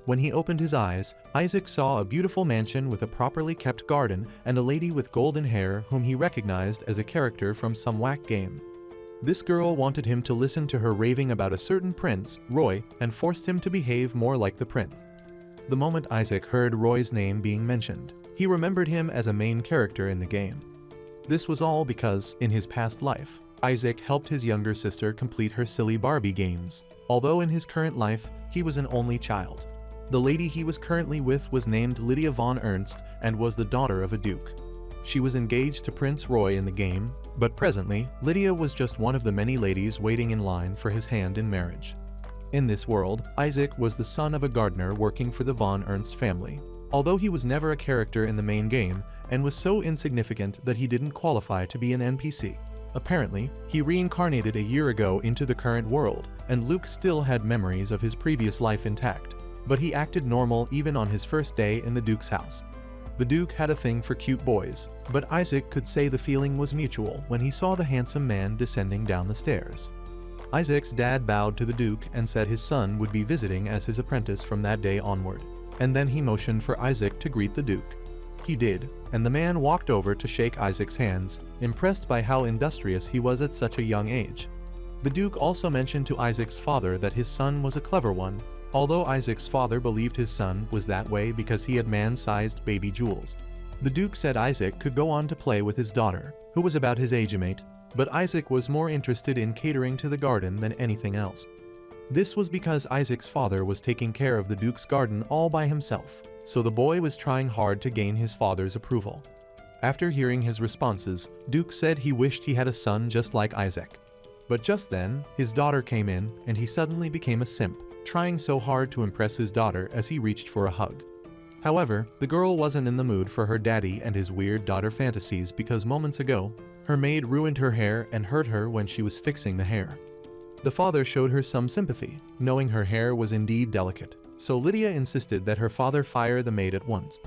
When he opened his eyes, Isaac saw a beautiful mansion with a properly kept garden and a lady with golden hair whom he recognized as a character from some whack game. This girl wanted him to listen to her raving about a certain prince, Roy, and forced him to behave more like the prince. The moment Isaac heard Roy's name being mentioned, he remembered him as a main character in the game. This was all because, in his past life, Isaac helped his younger sister complete her silly Barbie games, although in his current life, he was an only child. The lady he was currently with was named Lydia von Ernst and was the daughter of a duke. She was engaged to Prince Roy in the game, but presently, Lydia was just one of the many ladies waiting in line for his hand in marriage. In this world, Isaac was the son of a gardener working for the von Ernst family, although he was never a character in the main game and was so insignificant that he didn't qualify to be an NPC. Apparently, he reincarnated a year ago into the current world, and Luke still had memories of his previous life intact, but he acted normal even on his first day in the Duke's house. The Duke had a thing for cute boys, but Isaac could say the feeling was mutual when he saw the handsome man descending down the stairs. Isaac's dad bowed to the Duke and said his son would be visiting as his apprentice from that day onward, and then he motioned for Isaac to greet the Duke. He did, and the man walked over to shake Isaac's hands, impressed by how industrious he was at such a young age. The Duke also mentioned to Isaac's father that his son was a clever one, although Isaac's father believed his son was that way because he had man-sized baby jewels. The Duke said Isaac could go on to play with his daughter, who was about his age-mate, but Isaac was more interested in catering to the garden than anything else. This was because Isaac's father was taking care of the Duke's garden all by himself, so the boy was trying hard to gain his father's approval. After hearing his responses, Duke said he wished he had a son just like Isaac. But just then, his daughter came in and he suddenly became a simp, trying so hard to impress his daughter as he reached for a hug. However, the girl wasn't in the mood for her daddy and his weird daughter fantasies because moments ago, her maid ruined her hair and hurt her when she was fixing the hair. The father showed her some sympathy, knowing her hair was indeed delicate, so Lydia insisted that her father fire the maid at once.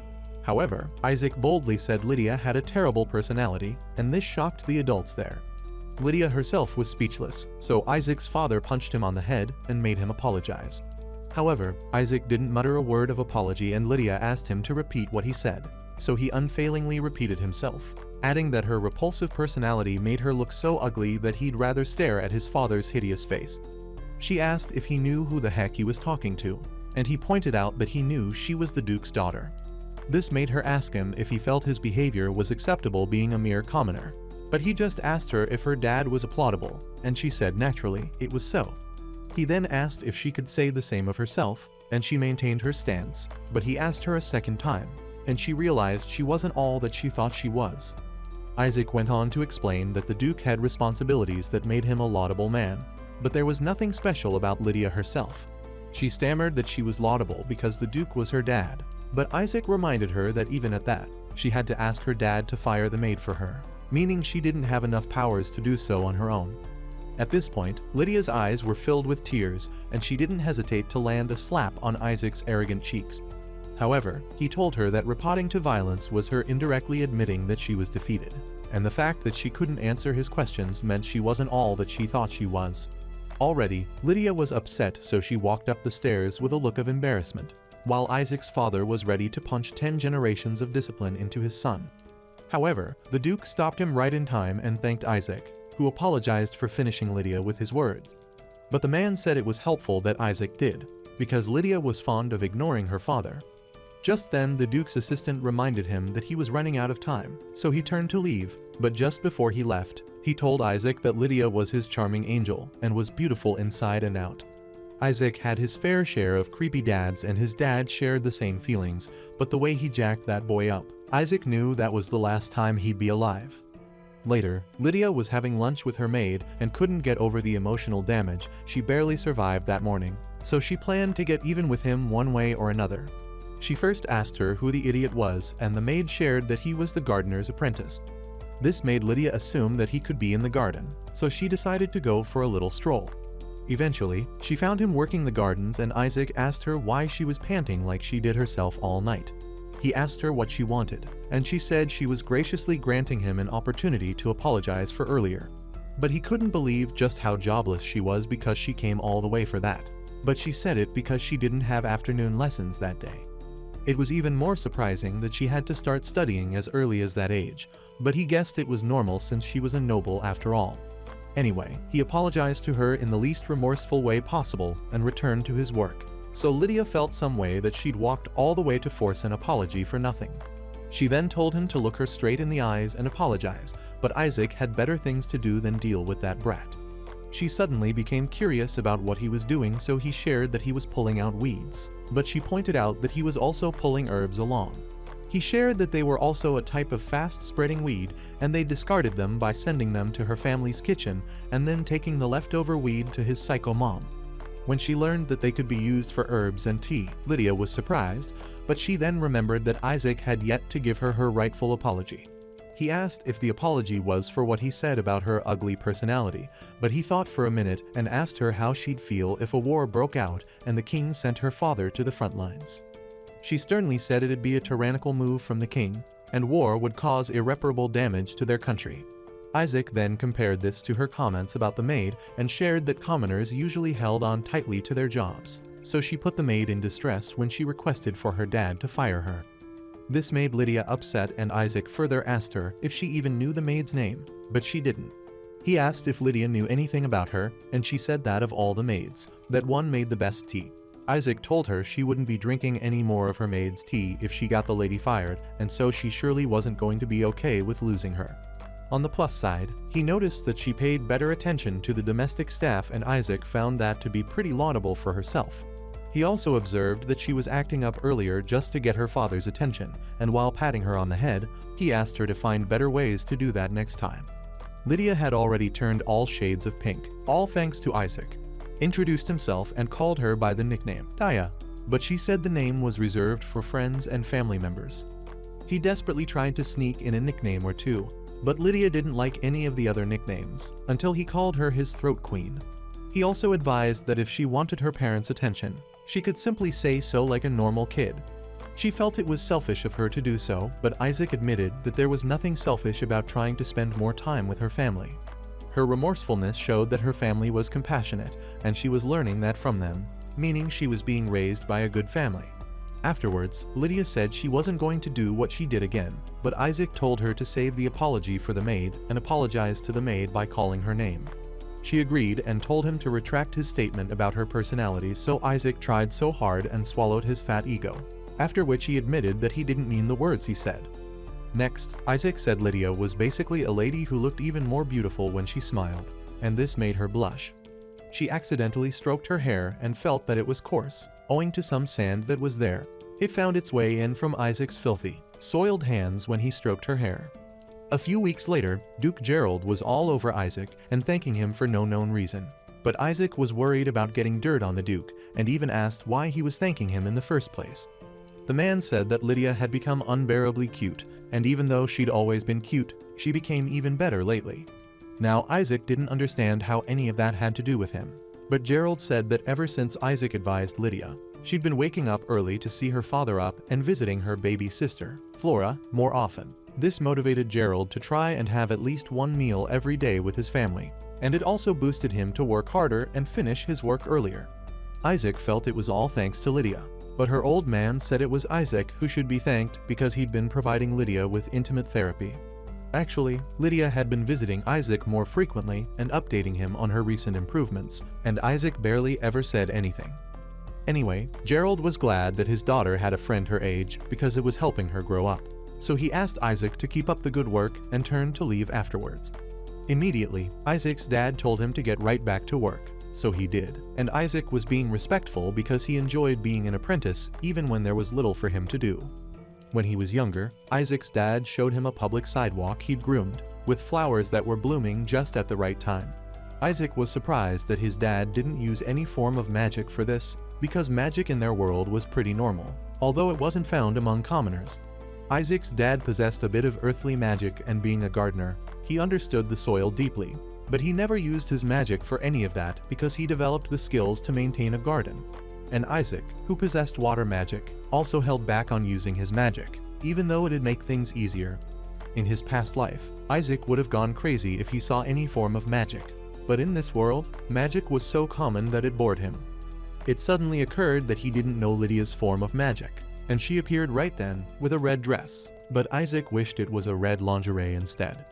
However, Isaac boldly said Lydia had a terrible personality, and this shocked the adults there. Lydia herself was speechless, so Isaac's father punched him on the head and made him apologize. However, Isaac didn't mutter a word of apology and Lydia asked him to repeat what he said, so he unfailingly repeated himself, adding that her repulsive personality made her look so ugly that he'd rather stare at his father's hideous face. She asked if he knew who the heck he was talking to, and he pointed out that he knew she was the Duke's daughter. This made her ask him if he felt his behavior was acceptable being a mere commoner, but he just asked her if her dad was applaudable, and she said naturally it was so. He then asked if she could say the same of herself, and she maintained her stance, but he asked her a second time, and she realized she wasn't all that she thought she was. Isaac went on to explain that the Duke had responsibilities that made him a laudable man, but there was nothing special about Lydia herself. She stammered that she was laudable because the Duke was her dad, but Isaac reminded her that even at that, she had to ask her dad to fire the maid for her, meaning she didn't have enough powers to do so on her own. At this point, Lydia's eyes were filled with tears, and she didn't hesitate to land a slap on Isaac's arrogant cheeks. However, he told her that resorting to violence was her indirectly admitting that she was defeated, and the fact that she couldn't answer his questions meant she wasn't all that she thought she was. Already, Lydia was upset, so she walked up the stairs with a look of embarrassment, while Isaac's father was ready to punch 10 generations of discipline into his son. However, the Duke stopped him right in time and thanked Isaac, who apologized for finishing Lydia with his words. But the man said it was helpful that Isaac did, because Lydia was fond of ignoring her father. Just then, the Duke's assistant reminded him that he was running out of time, so he turned to leave, but just before he left, he told Isaac that Lydia was his charming angel and was beautiful inside and out. Isaac had his fair share of creepy dads and his dad shared the same feelings, but the way he jacked that boy up, Isaac knew that was the last time he'd be alive. Later, Lydia was having lunch with her maid and couldn't get over the emotional damage she barely survived that morning, so she planned to get even with him one way or another. She first asked her who the idiot was, and the maid shared that he was the gardener's apprentice. This made Lydia assume that he could be in the garden, so she decided to go for a little stroll. Eventually, she found him working the gardens and Isaac asked her why she was panting like she did herself all night. He asked her what she wanted, and she said she was graciously granting him an opportunity to apologize for earlier. But he couldn't believe just how jobless she was because she came all the way for that. but she said it because she didn't have afternoon lessons that day. It was even more surprising that she had to start studying as early as that age, but he guessed it was normal since she was a noble after all. Anyway, he apologized to her in the least remorseful way possible and returned to his work. So Lydia felt some way that she'd walked all the way to force an apology for nothing. She then told him to look her straight in the eyes and apologize, but Isaac had better things to do than deal with that brat. She suddenly became curious about what he was doing, so he shared that he was pulling out weeds, but she pointed out that he was also pulling herbs along. He shared that they were also a type of fast-spreading weed, and they discarded them by sending them to her family's kitchen and then taking the leftover weed to his psycho mom. When she learned that they could be used for herbs and tea, Lydia was surprised, but she then remembered that Isaac had yet to give her rightful apology. He asked if the apology was for what he said about her ugly personality, but he thought for a minute and asked her how she'd feel if a war broke out and the king sent her father to the front lines. She sternly said it'd be a tyrannical move from the king, and war would cause irreparable damage to their country. Isaac then compared this to her comments about the maid and shared that commoners usually held on tightly to their jobs, so she put the maid in distress when she requested for her dad to fire her. This made Lydia upset, and Isaac further asked her if she even knew the maid's name, but she didn't. He asked if Lydia knew anything about her, and she said that of all the maids, that one made the best tea. Isaac told her she wouldn't be drinking any more of her maid's tea if she got the lady fired, and so she surely wasn't going to be okay with losing her. On the plus side, he noticed that she paid better attention to the domestic staff, and Isaac found that to be pretty laudable for herself. He also observed that she was acting up earlier just to get her father's attention, and while patting her on the head, he asked her to find better ways to do that next time. Lydia had already turned all shades of pink, all thanks to Isaac. Introduced himself and called her by the nickname Daya, but she said the name was reserved for friends and family members. He desperately tried to sneak in a nickname or two, but Lydia didn't like any of the other nicknames, until he called her his throat queen. He also advised that if she wanted her parents' attention, she could simply say so like a normal kid. She felt it was selfish of her to do so, but Isaac admitted that there was nothing selfish about trying to spend more time with her family. Her remorsefulness showed that her family was compassionate, and she was learning that from them, meaning she was being raised by a good family. Afterwards, Lydia said she wasn't going to do what she did again, but Isaac told her to save the apology for the maid and apologize to the maid by calling her name. She agreed and told him to retract his statement about her personality, so Isaac tried so hard and swallowed his fat ego, after which he admitted that he didn't mean the words he said. Next, Isaac said Lydia was basically a lady who looked even more beautiful when she smiled, and this made her blush. She accidentally stroked her hair and felt that it was coarse, owing to some sand that was there. It found its way in from Isaac's filthy, soiled hands when he stroked her hair. A few weeks later, Duke Gerald was all over Isaac and thanking him for no known reason. But Isaac was worried about getting dirt on the Duke, and even asked why he was thanking him in the first place. The man said that Lydia had become unbearably cute, and even though she'd always been cute, she became even better lately. Now Isaac didn't understand how any of that had to do with him, but Gerald said that ever since Isaac advised Lydia, she'd been waking up early to see her father up and visiting her baby sister, Flora, more often. This motivated Gerald to try and have at least one meal every day with his family, and it also boosted him to work harder and finish his work earlier. Isaac felt it was all thanks to Lydia, but her old man said it was Isaac who should be thanked because he'd been providing Lydia with intimate therapy. Actually, Lydia had been visiting Isaac more frequently and updating him on her recent improvements, and Isaac barely ever said anything. Anyway, Gerald was glad that his daughter had a friend her age because it was helping her grow up. So he asked Isaac to keep up the good work and turned to leave afterwards. Immediately, Isaac's dad told him to get right back to work, so he did, and Isaac was being respectful because he enjoyed being an apprentice even when there was little for him to do. When he was younger, Isaac's dad showed him a public sidewalk he'd groomed, with flowers that were blooming just at the right time. Isaac was surprised that his dad didn't use any form of magic for this, because magic in their world was pretty normal, although it wasn't found among commoners. Isaac's dad possessed a bit of earthly magic, and being a gardener, he understood the soil deeply, but he never used his magic for any of that because he developed the skills to maintain a garden. And Isaac, who possessed water magic, also held back on using his magic, even though it'd make things easier. In his past life, Isaac would have gone crazy if he saw any form of magic, but in this world, magic was so common that it bored him. It suddenly occurred that he didn't know Lydia's form of magic, and she appeared right then with a red dress, but Isaac wished it was a red lingerie instead.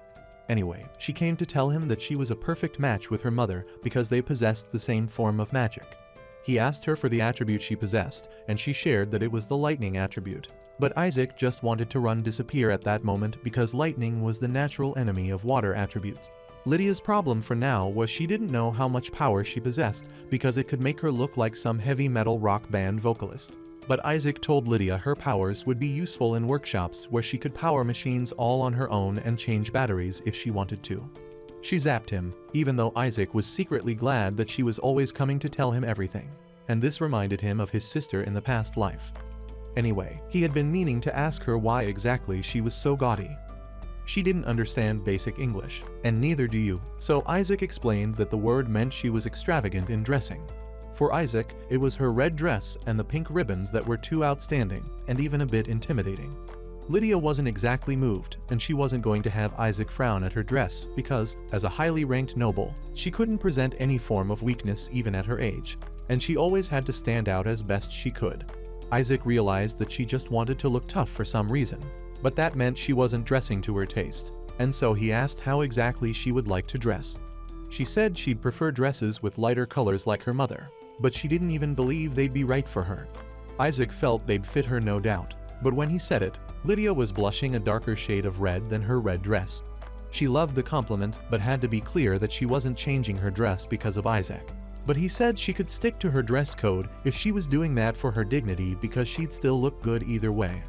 Anyway, she came to tell him that she was a perfect match with her mother because they possessed the same form of magic. He asked her for the attribute she possessed, and she shared that it was the lightning attribute. But Isaac just wanted to disappear at that moment because lightning was the natural enemy of water attributes. Lydia's problem for now was she didn't know how much power she possessed because it could make her look like some heavy metal rock band vocalist. But Isaac told Lydia her powers would be useful in workshops where she could power machines all on her own and change batteries if she wanted to. She zapped him, even though Isaac was secretly glad that she was always coming to tell him everything, and this reminded him of his sister in the past life. Anyway, he had been meaning to ask her why exactly she was so gaudy. She didn't understand basic English, and neither do you, so Isaac explained that the word meant she was extravagant in dressing. For Isaac, it was her red dress and the pink ribbons that were too outstanding, and even a bit intimidating. Lydia wasn't exactly moved, and she wasn't going to have Isaac frown at her dress because, as a highly ranked noble, she couldn't present any form of weakness even at her age, and she always had to stand out as best she could. Isaac realized that she just wanted to look tough for some reason, but that meant she wasn't dressing to her taste, and so he asked how exactly she would like to dress. She said she'd prefer dresses with lighter colors like her mother, but she didn't even believe they'd be right for her. Isaac felt they'd fit her no doubt, but when he said it, Lydia was blushing a darker shade of red than her red dress. She loved the compliment but had to be clear that she wasn't changing her dress because of Isaac. But he said she could stick to her dress code if she was doing that for her dignity because she'd still look good either way.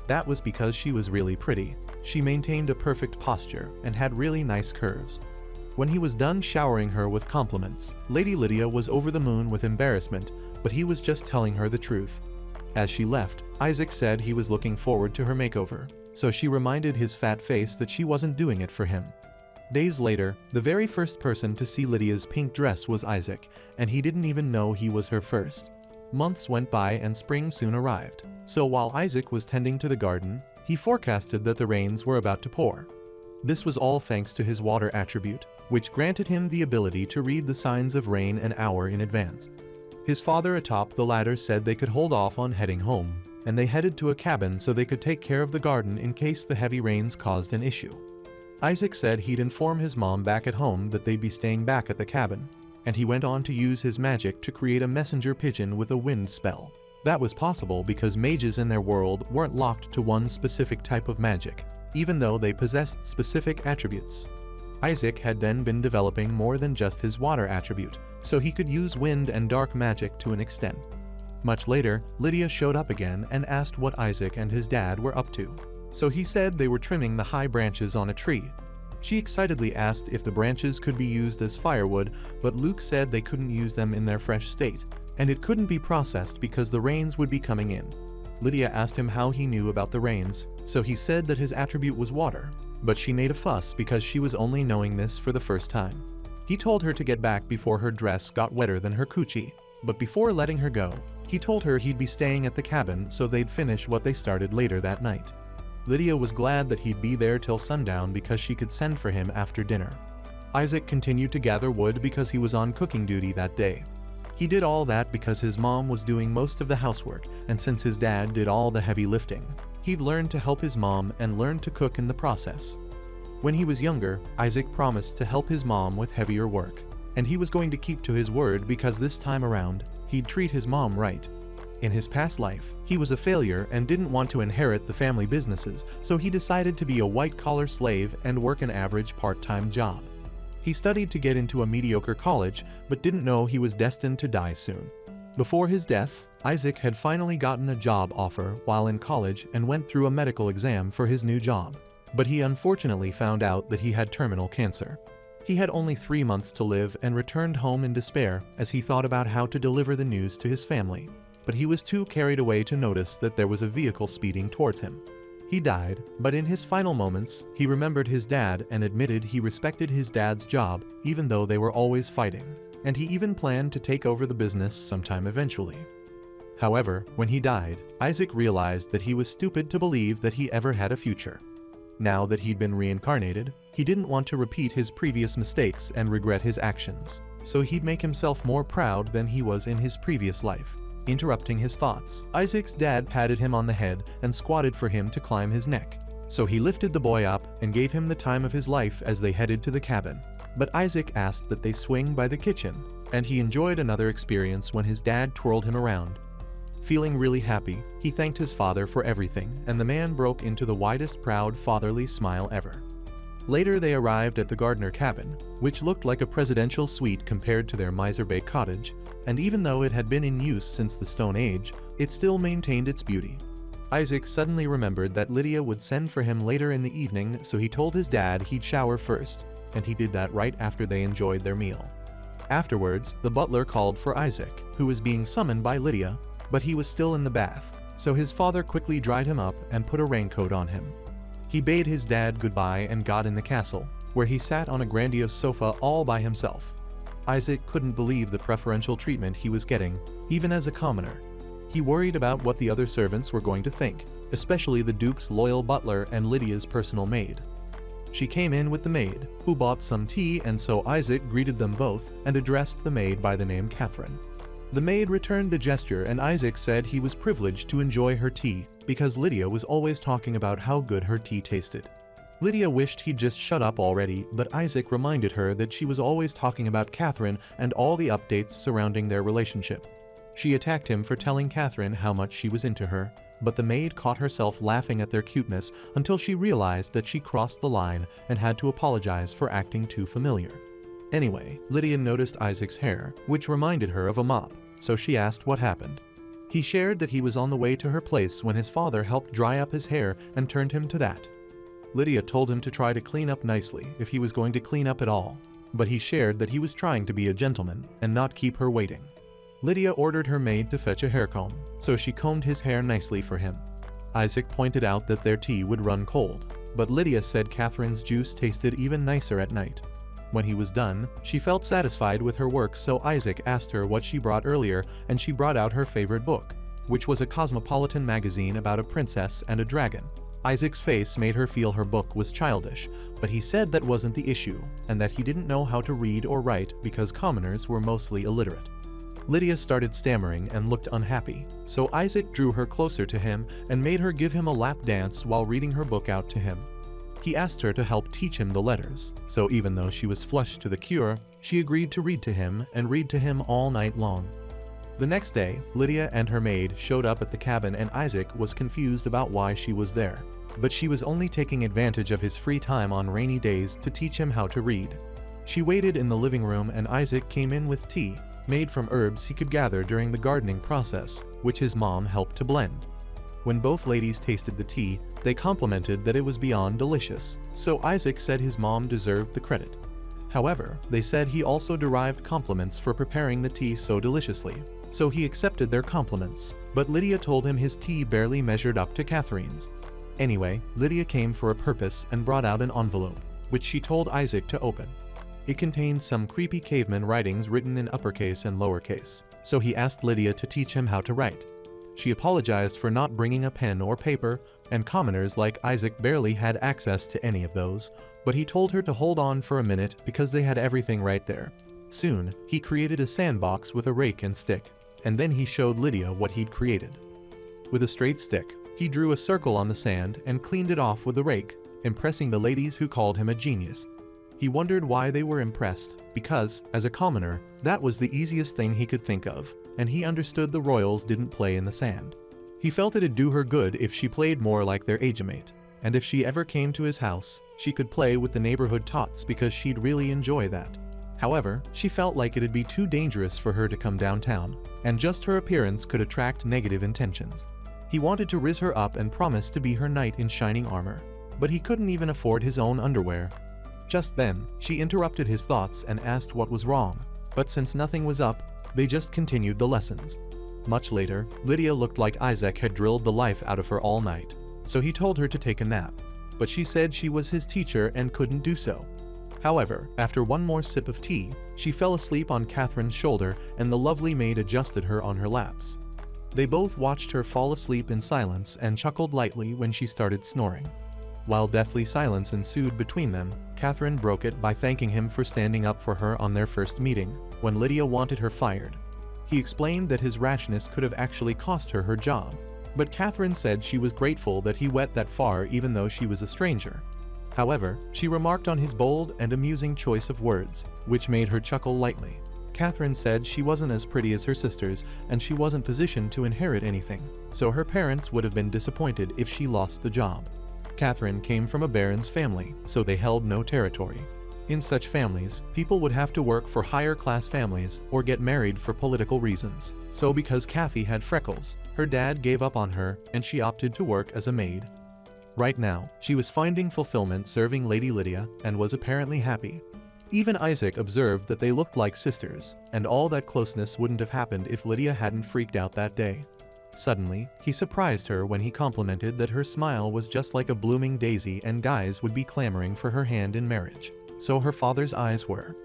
That was because she was really pretty. She maintained a perfect posture and had really nice curves. When he was done showering her with compliments, Lady Lydia was over the moon with embarrassment, but he was just telling her the truth. As she left, Isaac said he was looking forward to her makeover, so she reminded his fat face that she wasn't doing it for him. Days later, the very first person to see Lydia's pink dress was Isaac, and he didn't even know he was her first. Months went by and spring soon arrived, so while Isaac was tending to the garden, he forecasted that the rains were about to pour. This was all thanks to his water attribute, which granted him the ability to read the signs of rain an hour in advance. His father atop the ladder said they could hold off on heading home, and they headed to a cabin so they could take care of the garden in case the heavy rains caused an issue. Isaac said he'd inform his mom back at home that they'd be staying back at the cabin, and he went on to use his magic to create a messenger pigeon with a wind spell. That was possible because mages in their world weren't locked to one specific type of magic, even though they possessed specific attributes. Isaac had then been developing more than just his water attribute, so he could use wind and dark magic to an extent. Much later, Lydia showed up again and asked what Isaac and his dad were up to. So he said they were trimming the high branches on a tree. She excitedly asked if the branches could be used as firewood, but Luke said they couldn't use them in their fresh state, and it couldn't be processed because the rains would be coming in. Lydia asked him how he knew about the rains, so he said that his attribute was water, but she made a fuss because she was only knowing this for the first time. He told her to get back before her dress got wetter than her coochie, but before letting her go, he told her he'd be staying at the cabin so they'd finish what they started later that night. Lydia was glad that he'd be there till sundown because she could send for him after dinner. Isaac continued to gather wood because he was on cooking duty that day. He did all that because his mom was doing most of the housework, and since his dad did all the heavy lifting, he'd learned to help his mom and learned to cook in the process. When he was younger, Isaac promised to help his mom with heavier work, and he was going to keep to his word because this time around, he'd treat his mom right. In his past life, he was a failure and didn't want to inherit the family businesses, so he decided to be a white-collar slave and work an average part-time job. He studied to get into a mediocre college, but didn't know he was destined to die soon. Before his death, Isaac had finally gotten a job offer while in college and went through a medical exam for his new job. But he unfortunately found out that he had terminal cancer. He had only 3 months to live and returned home in despair as he thought about how to deliver the news to his family. But he was too carried away to notice that there was a vehicle speeding towards him. He died, but in his final moments, he remembered his dad and admitted he respected his dad's job even though they were always fighting, and he even planned to take over the business sometime eventually. However, when he died, Isaac realized that he was stupid to believe that he ever had a future. Now that he'd been reincarnated, he didn't want to repeat his previous mistakes and regret his actions. so he'd make himself more proud than he was in his previous life. Interrupting his thoughts, Isaac's dad patted him on the head and squatted for him to climb his neck. So he lifted the boy up and gave him the time of his life as they headed to the cabin. But Isaac asked that they swing by the kitchen, and he enjoyed another experience when his dad twirled him around. Feeling really happy, he thanked his father for everything, and the man broke into the widest proud fatherly smile ever. Later they arrived at the Gardner cabin, which looked like a presidential suite compared to their Miser Bay cottage, and even though it had been in use since the Stone Age, it still maintained its beauty. Isaac suddenly remembered that Lydia would send for him later in the evening, so he told his dad he'd shower first, and he did that right after they enjoyed their meal. Afterwards, the butler called for Isaac, who was being summoned by Lydia, but he was still in the bath, so his father quickly dried him up and put a raincoat on him. He bade his dad goodbye and got in the castle, where he sat on a grandiose sofa all by himself. Isaac couldn't believe the preferential treatment he was getting, even as a commoner. He worried about what the other servants were going to think, especially the Duke's loyal butler and Lydia's personal maid. She came in with the maid, who bought some tea, and so Isaac greeted them both and addressed the maid by the name Catherine. The maid returned the gesture, and Isaac said he was privileged to enjoy her tea because Lydia was always talking about how good her tea tasted. Lydia wished he'd just shut up already, but Isaac reminded her that she was always talking about Catherine and all the updates surrounding their relationship. She attacked him for telling Catherine how much she was into her, but the maid caught herself laughing at their cuteness until she realized that she crossed the line and had to apologize for acting too familiar. Anyway, Lydia noticed Isaac's hair, which reminded her of a mop, so she asked what happened. He shared that he was on the way to her place when his father helped dry up his hair and turned him to that. Lydia told him to try to clean up nicely if he was going to clean up at all, but he shared that he was trying to be a gentleman and not keep her waiting. Lydia ordered her maid to fetch a hair comb, so she combed his hair nicely for him. Isaac pointed out that their tea would run cold, but Lydia said Catherine's juice tasted even nicer at night. When he was done, she felt satisfied with her work, so Isaac asked her what she brought earlier, and she brought out her favorite book, which was a cosmopolitan magazine about a princess and a dragon. Isaac's face made her feel her book was childish, but he said that wasn't the issue, and that he didn't know how to read or write because commoners were mostly illiterate. Lydia started stammering and looked unhappy, so Isaac drew her closer to him and made her give him a lap dance while reading her book out to him. He asked her to help teach him the letters, so even though she was flushed to the cure, she agreed to read to him and read to him all night long. The next day, Lydia and her maid showed up at the cabin, and Isaac was confused about why she was there, but she was only taking advantage of his free time on rainy days to teach him how to read. She waited in the living room, and Isaac came in with tea, made from herbs he could gather during the gardening process, which his mom helped to blend. When both ladies tasted the tea, they complimented that it was beyond delicious, so Isaac said his mom deserved the credit. However, they said he also derived compliments for preparing the tea so deliciously, so he accepted their compliments, but Lydia told him his tea barely measured up to Catherine's. Anyway, Lydia came for a purpose and brought out an envelope, which she told Isaac to open. It contained some creepy caveman writings written in uppercase and lowercase, so he asked Lydia to teach him how to write. She apologized for not bringing a pen or paper, and commoners like Isaac barely had access to any of those, but he told her to hold on for a minute because they had everything right there. Soon, he created a sandbox with a rake and stick, and then he showed Lydia what he'd created. With a straight stick, he drew a circle on the sand and cleaned it off with the rake, impressing the ladies who called him a genius. He wondered why they were impressed, because, as a commoner, that was the easiest thing he could think of, and he understood the royals didn't play in the sand. He felt it'd do her good if she played more like their age-mate, and if she ever came to his house, she could play with the neighborhood tots because she'd really enjoy that. However, she felt like it'd be too dangerous for her to come downtown, and just her appearance could attract negative intentions. He wanted to riz her up and promised to be her knight in shining armor, but he couldn't even afford his own underwear. Just then, she interrupted his thoughts and asked what was wrong, but since nothing was up, they just continued the lessons. Much later, Lydia looked like Isaac had drilled the life out of her all night, so he told her to take a nap, but she said she was his teacher and couldn't do so. However, after one more sip of tea, she fell asleep on Catherine's shoulder, and the lovely maid adjusted her on her laps. They both watched her fall asleep in silence and chuckled lightly when she started snoring. While deathly silence ensued between them, Catherine broke it by thanking him for standing up for her on their first meeting. when Lydia wanted her fired. He explained that his rashness could have actually cost her her job, but Catherine said she was grateful that he went that far even though she was a stranger. However, she remarked on his bold and amusing choice of words, which made her chuckle lightly. Catherine said she wasn't as pretty as her sisters and she wasn't positioned to inherit anything, so her parents would have been disappointed if she lost the job. Catherine came from a baron's family, so they held no territory. In such families, people would have to work for higher class families or get married for political reasons. So because Kathy had freckles, her dad gave up on her and she opted to work as a maid. Right now, she was finding fulfillment serving Lady Lydia and was apparently happy. Even Isaac observed that they looked like sisters, and all that closeness wouldn't have happened if Lydia hadn't freaked out that day. Suddenly, he surprised her when he complimented that her smile was just like a blooming daisy and guys would be clamoring for her hand in marriage. So her father's eyes were.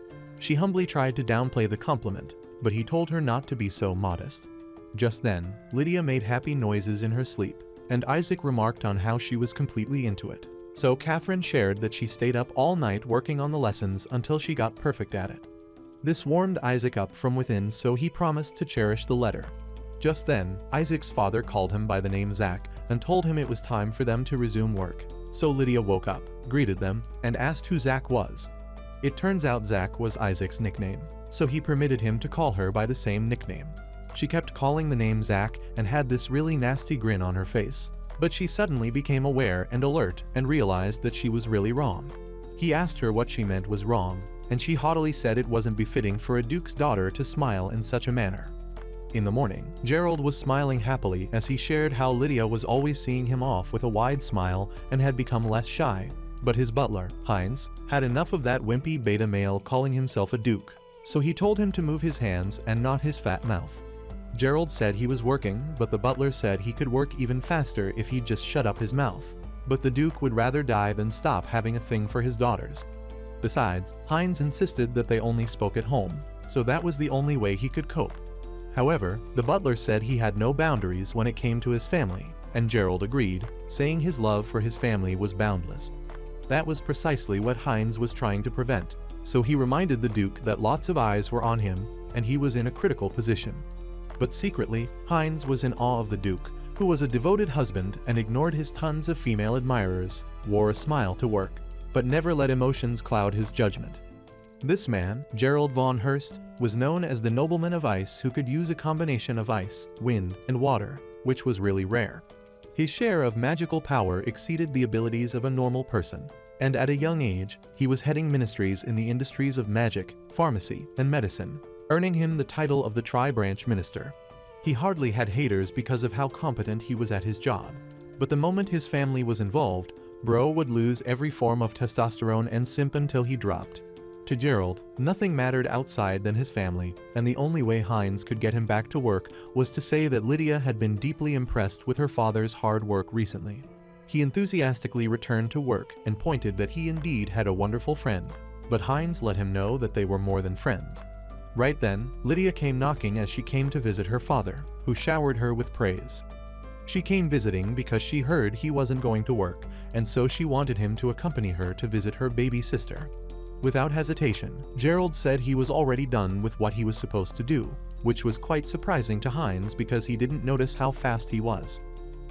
She humbly tried to downplay the compliment, but he told her not to be so modest. Just then, Lydia made happy noises in her sleep, and Isaac remarked on how she was completely into it. So Catherine shared that she stayed up all night working on the lessons until she got perfect at it. This warmed Isaac up from within, so he promised to cherish the letter. Just then, Isaac's father called him by the name Zach and told him it was time for them to resume work. So Lydia woke up, greeted them, and asked who Zach was. It turns out Zach was Isaac's nickname, so he permitted him to call her by the same nickname. She kept calling the name Zach and had this really nasty grin on her face. But she suddenly became aware and alert and realized that she was really wrong. He asked her what she meant was wrong, and she haughtily said it wasn't befitting for a duke's daughter to smile in such a manner. In the morning, Gerald was smiling happily as he shared how Lydia was always seeing him off with a wide smile and had become less shy. But his butler, Heinz, had enough of that wimpy beta male calling himself a duke, so he told him to move his hands and not his fat mouth. Gerald said he was working, but the butler said he could work even faster if he'd just shut up his mouth. But the Duke would rather die than stop having a thing for his daughters. Besides, Heinz insisted that they only spoke at home, so that was the only way he could cope. However, the butler said he had no boundaries when it came to his family, and Gerald agreed, saying his love for his family was boundless. That was precisely what Heinz was trying to prevent, so he reminded the Duke that lots of eyes were on him, and he was in a critical position. But secretly, Heinz was in awe of the Duke, who was a devoted husband and ignored his tons of female admirers, wore a smile to work, but never let emotions cloud his judgment. This man, Gerald von Hurst, was known as the nobleman of ice who could use a combination of ice, wind, and water, which was really rare. His share of magical power exceeded the abilities of a normal person, and at a young age, he was heading ministries in the industries of magic, pharmacy, and medicine, earning him the title of the Tri-Branch Minister. He hardly had haters because of how competent he was at his job. But the moment his family was involved, Bro would lose every form of testosterone and simp until he dropped. To Gerald, nothing mattered outside than his family, and the only way Heinz could get him back to work was to say that Lydia had been deeply impressed with her father's hard work recently. He enthusiastically returned to work and pointed that he indeed had a wonderful friend, but Heinz let him know that they were more than friends. Right then, Lydia came knocking as she came to visit her father, who showered her with praise. She came visiting because she heard he wasn't going to work, and so she wanted him to accompany her to visit her baby sister. Without hesitation, Gerald said he was already done with what he was supposed to do, which was quite surprising to Heinz because he didn't notice how fast he was.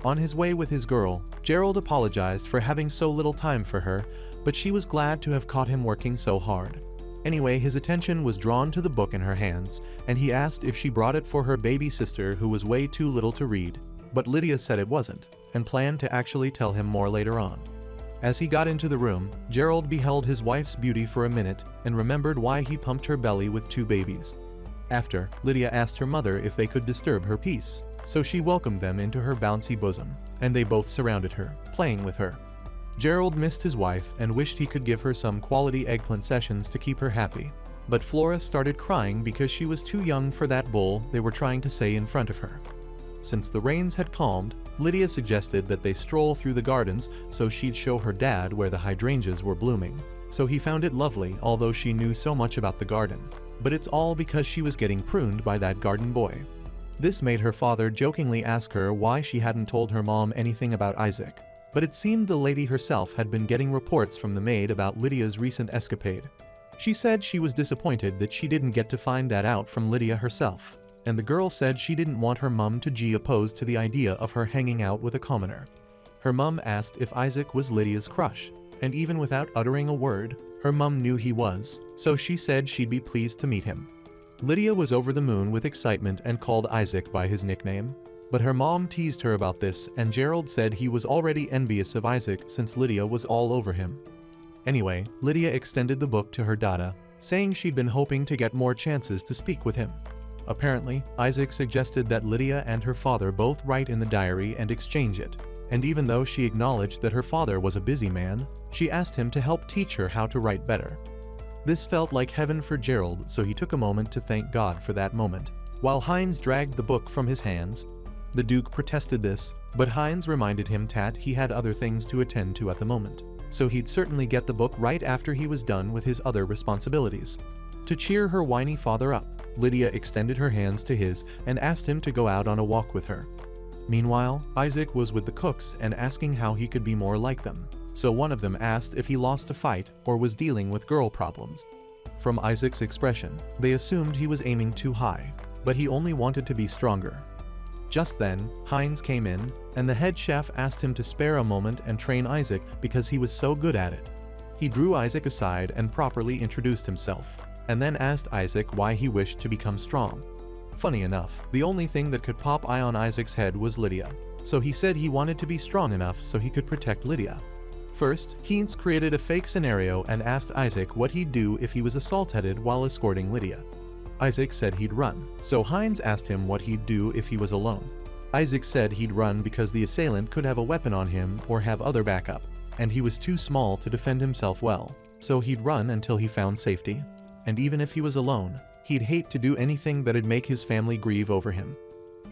On his way with his girl, Gerald apologized for having so little time for her, but she was glad to have caught him working so hard. Anyway, his attention was drawn to the book in her hands, and he asked if she brought it for her baby sister who was way too little to read, but Lydia said it wasn't, and planned to actually tell him more later on. As he got into the room, Gerald beheld his wife's beauty for a minute and remembered why he pumped her belly with 2 babies. After, Lydia asked her mother if they could disturb her peace, so she welcomed them into her bouncy bosom, and they both surrounded her, playing with her. Gerald missed his wife and wished he could give her some quality eggplant sessions to keep her happy. But Flora started crying because she was too young for that bull they were trying to say in front of her. Since the rains had calmed, Lydia suggested that they stroll through the gardens so she'd show her dad where the hydrangeas were blooming. So he found it lovely, although she knew so much about the garden. But it's all because she was getting pruned by that garden boy. This made her father jokingly ask her why she hadn't told her mom anything about Isaac. But it seemed the lady herself had been getting reports from the maid about Lydia's recent escapade. She said she was disappointed that she didn't get to find that out from Lydia herself, and the girl said she didn't want her mum to be opposed to the idea of her hanging out with a commoner. Her mum asked if Isaac was Lydia's crush, and even without uttering a word, her mum knew he was, so she said she'd be pleased to meet him. Lydia was over the moon with excitement and called Isaac by his nickname. But her mom teased her about this, and Gerald said he was already envious of Isaac since Lydia was all over him. Anyway, Lydia extended the book to her dada, saying she'd been hoping to get more chances to speak with him. Apparently, Isaac suggested that Lydia and her father both write in the diary and exchange it, and even though she acknowledged that her father was a busy man, she asked him to help teach her how to write better. This felt like heaven for Gerald, so he took a moment to thank God for that moment. While Heinz dragged the book from his hands, the Duke protested this, but Heinz reminded him that he had other things to attend to at the moment, so he'd certainly get the book right after he was done with his other responsibilities. To cheer her whiny father up, Lydia extended her hands to his and asked him to go out on a walk with her. Meanwhile, Isaac was with the cooks and asking how he could be more like them, so one of them asked if he lost a fight or was dealing with girl problems. From Isaac's expression, they assumed he was aiming too high, but he only wanted to be stronger. Just then, Heinz came in, and the head chef asked him to spare a moment and train Isaac because he was so good at it. He drew Isaac aside and properly introduced himself, and then asked Isaac why he wished to become strong. Funny enough, the only thing that could pop eye on Isaac's head was Lydia, so he said he wanted to be strong enough so he could protect Lydia. First, Heinz created a fake scenario and asked Isaac what he'd do if he was assaulted while escorting Lydia. Isaac said he'd run, so Heinz asked him what he'd do if he was alone. Isaac said he'd run because the assailant could have a weapon on him or have other backup, and he was too small to defend himself well, so he'd run until he found safety. And even if he was alone, he'd hate to do anything that'd make his family grieve over him.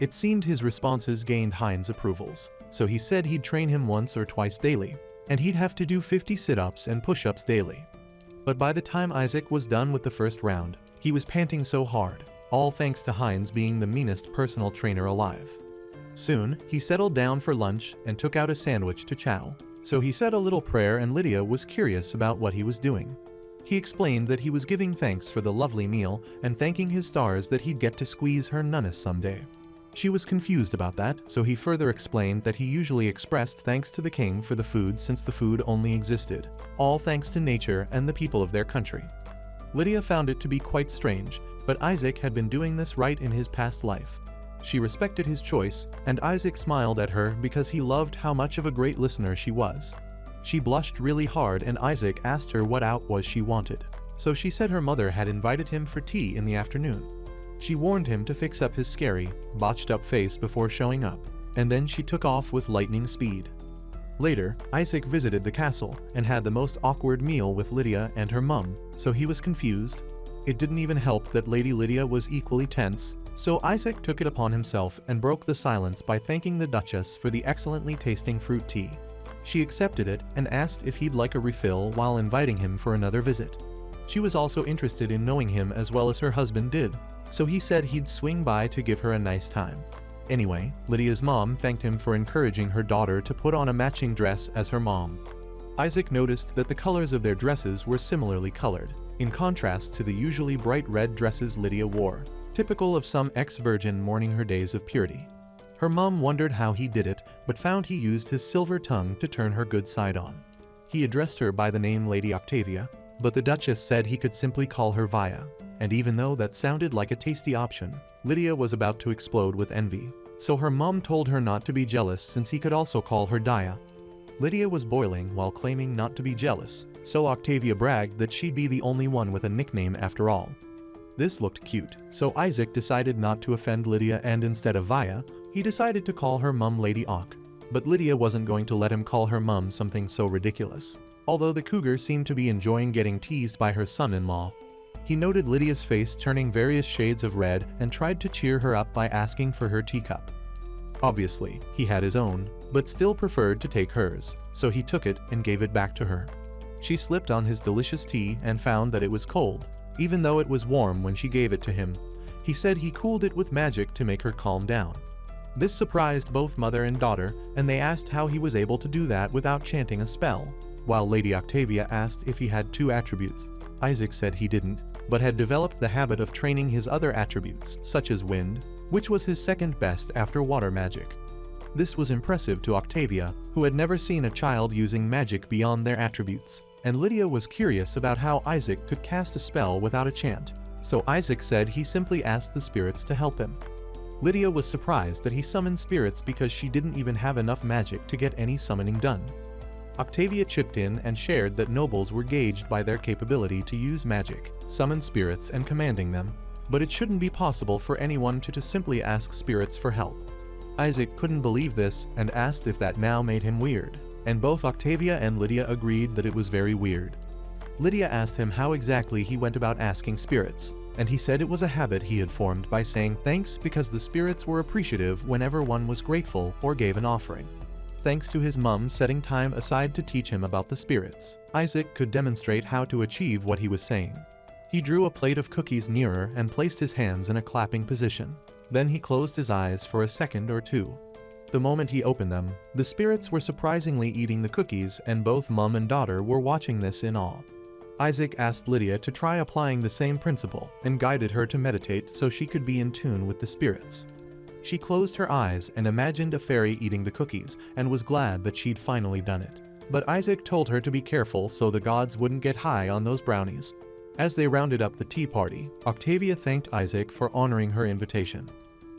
It seemed his responses gained Heinz approvals, so he said he'd train him once or twice daily, and he'd have to do 50 sit-ups and push-ups daily. But by the time Isaac was done with the first round, he was panting so hard, all thanks to Heinz being the meanest personal trainer alive. Soon, he settled down for lunch and took out a sandwich to chow, so he said a little prayer and Lydia was curious about what he was doing. He explained that he was giving thanks for the lovely meal and thanking his stars that he'd get to squeeze her nunness someday. She was confused about that, so he further explained that he usually expressed thanks to the king for the food since the food only existed, all thanks to nature and the people of their country. Lydia found it to be quite strange, but Isaac had been doing this right in his past life. She respected his choice, and Isaac smiled at her because he loved how much of a great listener she was. She blushed really hard and Isaac asked her what out was she wanted, so she said her mother had invited him for tea in the afternoon. She warned him to fix up his scary, botched-up face before showing up, and then she took off with lightning speed. Later, Isaac visited the castle and had the most awkward meal with Lydia and her mum, so he was confused. It didn't even help that Lady Lydia was equally tense, so Isaac took it upon himself and broke the silence by thanking the Duchess for the excellently tasting fruit tea. She accepted it and asked if he'd like a refill while inviting him for another visit. She was also interested in knowing him as well as her husband did, so he said he'd swing by to give her a nice time. Anyway, Lydia's mom thanked him for encouraging her daughter to put on a matching dress as her mom. Isaac noticed that the colors of their dresses were similarly colored, in contrast to the usually bright red dresses Lydia wore, typical of some ex-virgin mourning her days of purity. Her mom wondered how he did it, but found he used his silver tongue to turn her good side on. He addressed her by the name Lady Octavia, but the Duchess said he could simply call her Via, and even though that sounded like a tasty option, Lydia was about to explode with envy, so her mom told her not to be jealous since he could also call her Dia. Lydia was boiling while claiming not to be jealous, so Octavia bragged that she'd be the only one with a nickname after all. This looked cute, so Isaac decided not to offend Lydia and instead of Via, he decided to call her mum Lady Ock, but Lydia wasn't going to let him call her mum something so ridiculous, although the cougar seemed to be enjoying getting teased by her son-in-law. He noted Lydia's face turning various shades of red and tried to cheer her up by asking for her teacup. Obviously, he had his own, but still preferred to take hers, so he took it and gave it back to her. She slipped on his delicious tea and found that it was cold, even though it was warm when she gave it to him. He said he cooled it with magic to make her calm down. This surprised both mother and daughter, and they asked how he was able to do that without chanting a spell, while Lady Octavia asked if he had two attributes. Isaac said he didn't, but had developed the habit of training his other attributes, such as wind, which was his second best after water magic. This was impressive to Octavia, who had never seen a child using magic beyond their attributes, and Lydia was curious about how Isaac could cast a spell without a chant, so Isaac said he simply asked the spirits to help him. Lydia was surprised that he summoned spirits because she didn't even have enough magic to get any summoning done. Octavia chipped in and shared that nobles were gauged by their capability to use magic, summon spirits and commanding them, but it shouldn't be possible for anyone to simply ask spirits for help. Isaac couldn't believe this and asked if that now made him weird, and both Octavia and Lydia agreed that it was very weird. Lydia asked him how exactly he went about asking spirits, and he said it was a habit he had formed by saying thanks because the spirits were appreciative whenever one was grateful or gave an offering. Thanks to his mum setting time aside to teach him about the spirits, Isaac could demonstrate how to achieve what he was saying. He drew a plate of cookies nearer and placed his hands in a clapping position. Then he closed his eyes for a second or two. The moment he opened them, the spirits were surprisingly eating the cookies, and both mum and daughter were watching this in awe. Isaac asked Lydia to try applying the same principle and guided her to meditate so she could be in tune with the spirits. She closed her eyes and imagined a fairy eating the cookies and was glad that she'd finally done it. But Isaac told her to be careful so the gods wouldn't get high on those brownies. As they rounded up the tea party, Octavia thanked Isaac for honoring her invitation.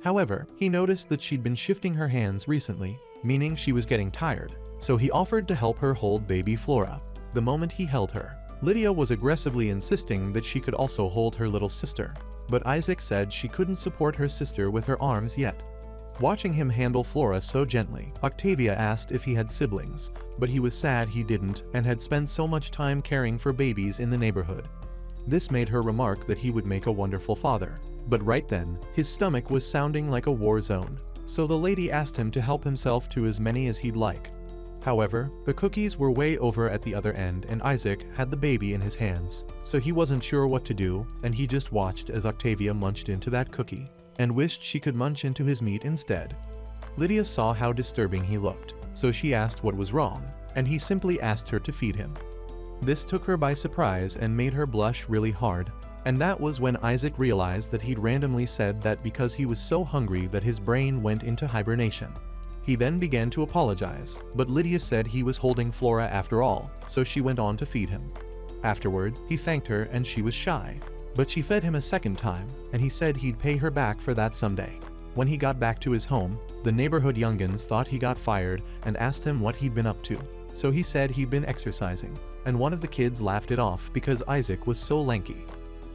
However, he noticed that she'd been shifting her hands recently, meaning she was getting tired, so he offered to help her hold baby Flora. The moment he held her, Lydia was aggressively insisting that she could also hold her little sister, but Isaac said she couldn't support her sister with her arms yet. Watching him handle Flora so gently, Octavia asked if he had siblings, but he was sad he didn't and had spent so much time caring for babies in the neighborhood. This made her remark that he would make a wonderful father, but right then, his stomach was sounding like a war zone, so the lady asked him to help himself to as many as he'd like. However, the cookies were way over at the other end and Isaac had the baby in his hands, so he wasn't sure what to do, and he just watched as Octavia munched into that cookie, and wished she could munch into his meat instead. Lydia saw how disturbing he looked, so she asked what was wrong, and he simply asked her to feed him. This took her by surprise and made her blush really hard, and that was when Isaac realized that he'd randomly said that because he was so hungry that his brain went into hibernation. He then began to apologize, but Lydia said he was holding Flora after all, so she went on to feed him. Afterwards, he thanked her and she was shy, but she fed him a second time, and he said he'd pay her back for that someday. When he got back to his home, the neighborhood youngins thought he got fired and asked him what he'd been up to, so he said he'd been exercising, and one of the kids laughed it off because Isaac was so lanky.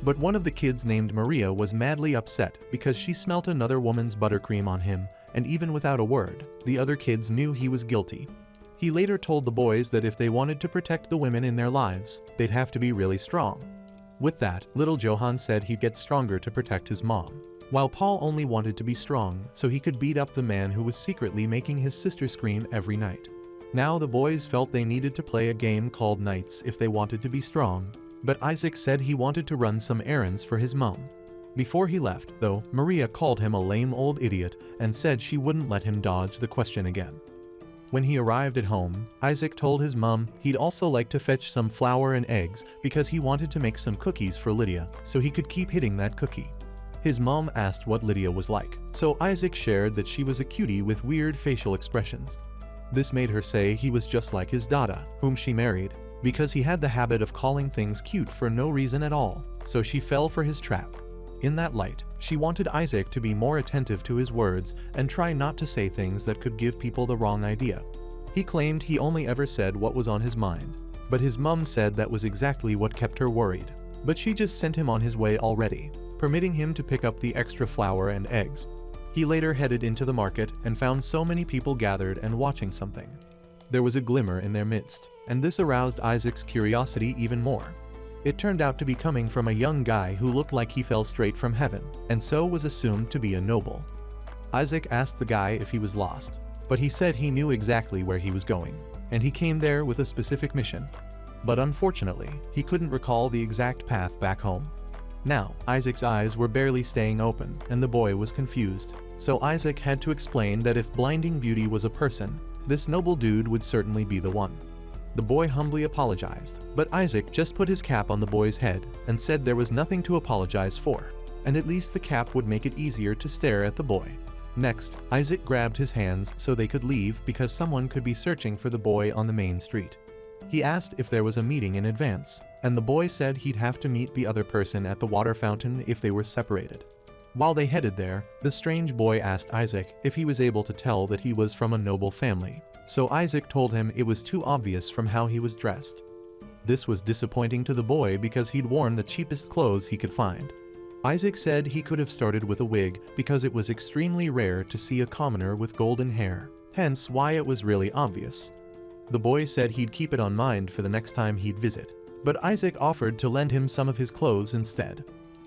But one of the kids named Maria was madly upset because she smelt another woman's buttercream on him, and even without a word, the other kids knew he was guilty. He later told the boys that if they wanted to protect the women in their lives, they'd have to be really strong. With that, little Johann said he'd get stronger to protect his mom, while Paul only wanted to be strong so he could beat up the man who was secretly making his sister scream every night. Now the boys felt they needed to play a game called Knights if they wanted to be strong, but Isaac said he wanted to run some errands for his mom. Before he left, though, Maria called him a lame old idiot and said she wouldn't let him dodge the question again. When he arrived at home, Isaac told his mom he'd also like to fetch some flour and eggs because he wanted to make some cookies for Lydia so he could keep hitting that cookie. His mom asked what Lydia was like, so Isaac shared that she was a cutie with weird facial expressions. This made her say he was just like his Dada, whom she married, because he had the habit of calling things cute for no reason at all, so she fell for his trap. In that light, she wanted Isaac to be more attentive to his words and try not to say things that could give people the wrong idea. He claimed he only ever said what was on his mind, but his mum said that was exactly what kept her worried. But she just sent him on his way already, permitting him to pick up the extra flour and eggs. He later headed into the market and found so many people gathered and watching something. There was a glimmer in their midst, and this aroused Isaac's curiosity even more. It turned out to be coming from a young guy who looked like he fell straight from heaven, and so was assumed to be a noble. Isaac asked the guy if he was lost, but he said he knew exactly where he was going, and he came there with a specific mission. But unfortunately, he couldn't recall the exact path back home. Now, Isaac's eyes were barely staying open, and the boy was confused, so Isaac had to explain that if blinding beauty was a person, this noble dude would certainly be the one. The boy humbly apologized, but Isaac just put his cap on the boy's head and said there was nothing to apologize for, and at least the cap would make it easier to stare at the boy. Next, Isaac grabbed his hands so they could leave because someone could be searching for the boy on the main street. He asked if there was a meeting in advance, and the boy said he'd have to meet the other person at the water fountain if they were separated. While they headed there, the strange boy asked Isaac if he was able to tell that he was from a noble family, so Isaac told him it was too obvious from how he was dressed. This was disappointing to the boy because he'd worn the cheapest clothes he could find. Isaac said he could have started with a wig because it was extremely rare to see a commoner with golden hair, hence why it was really obvious. The boy said he'd keep it on mind for the next time he'd visit, but Isaac offered to lend him some of his clothes instead.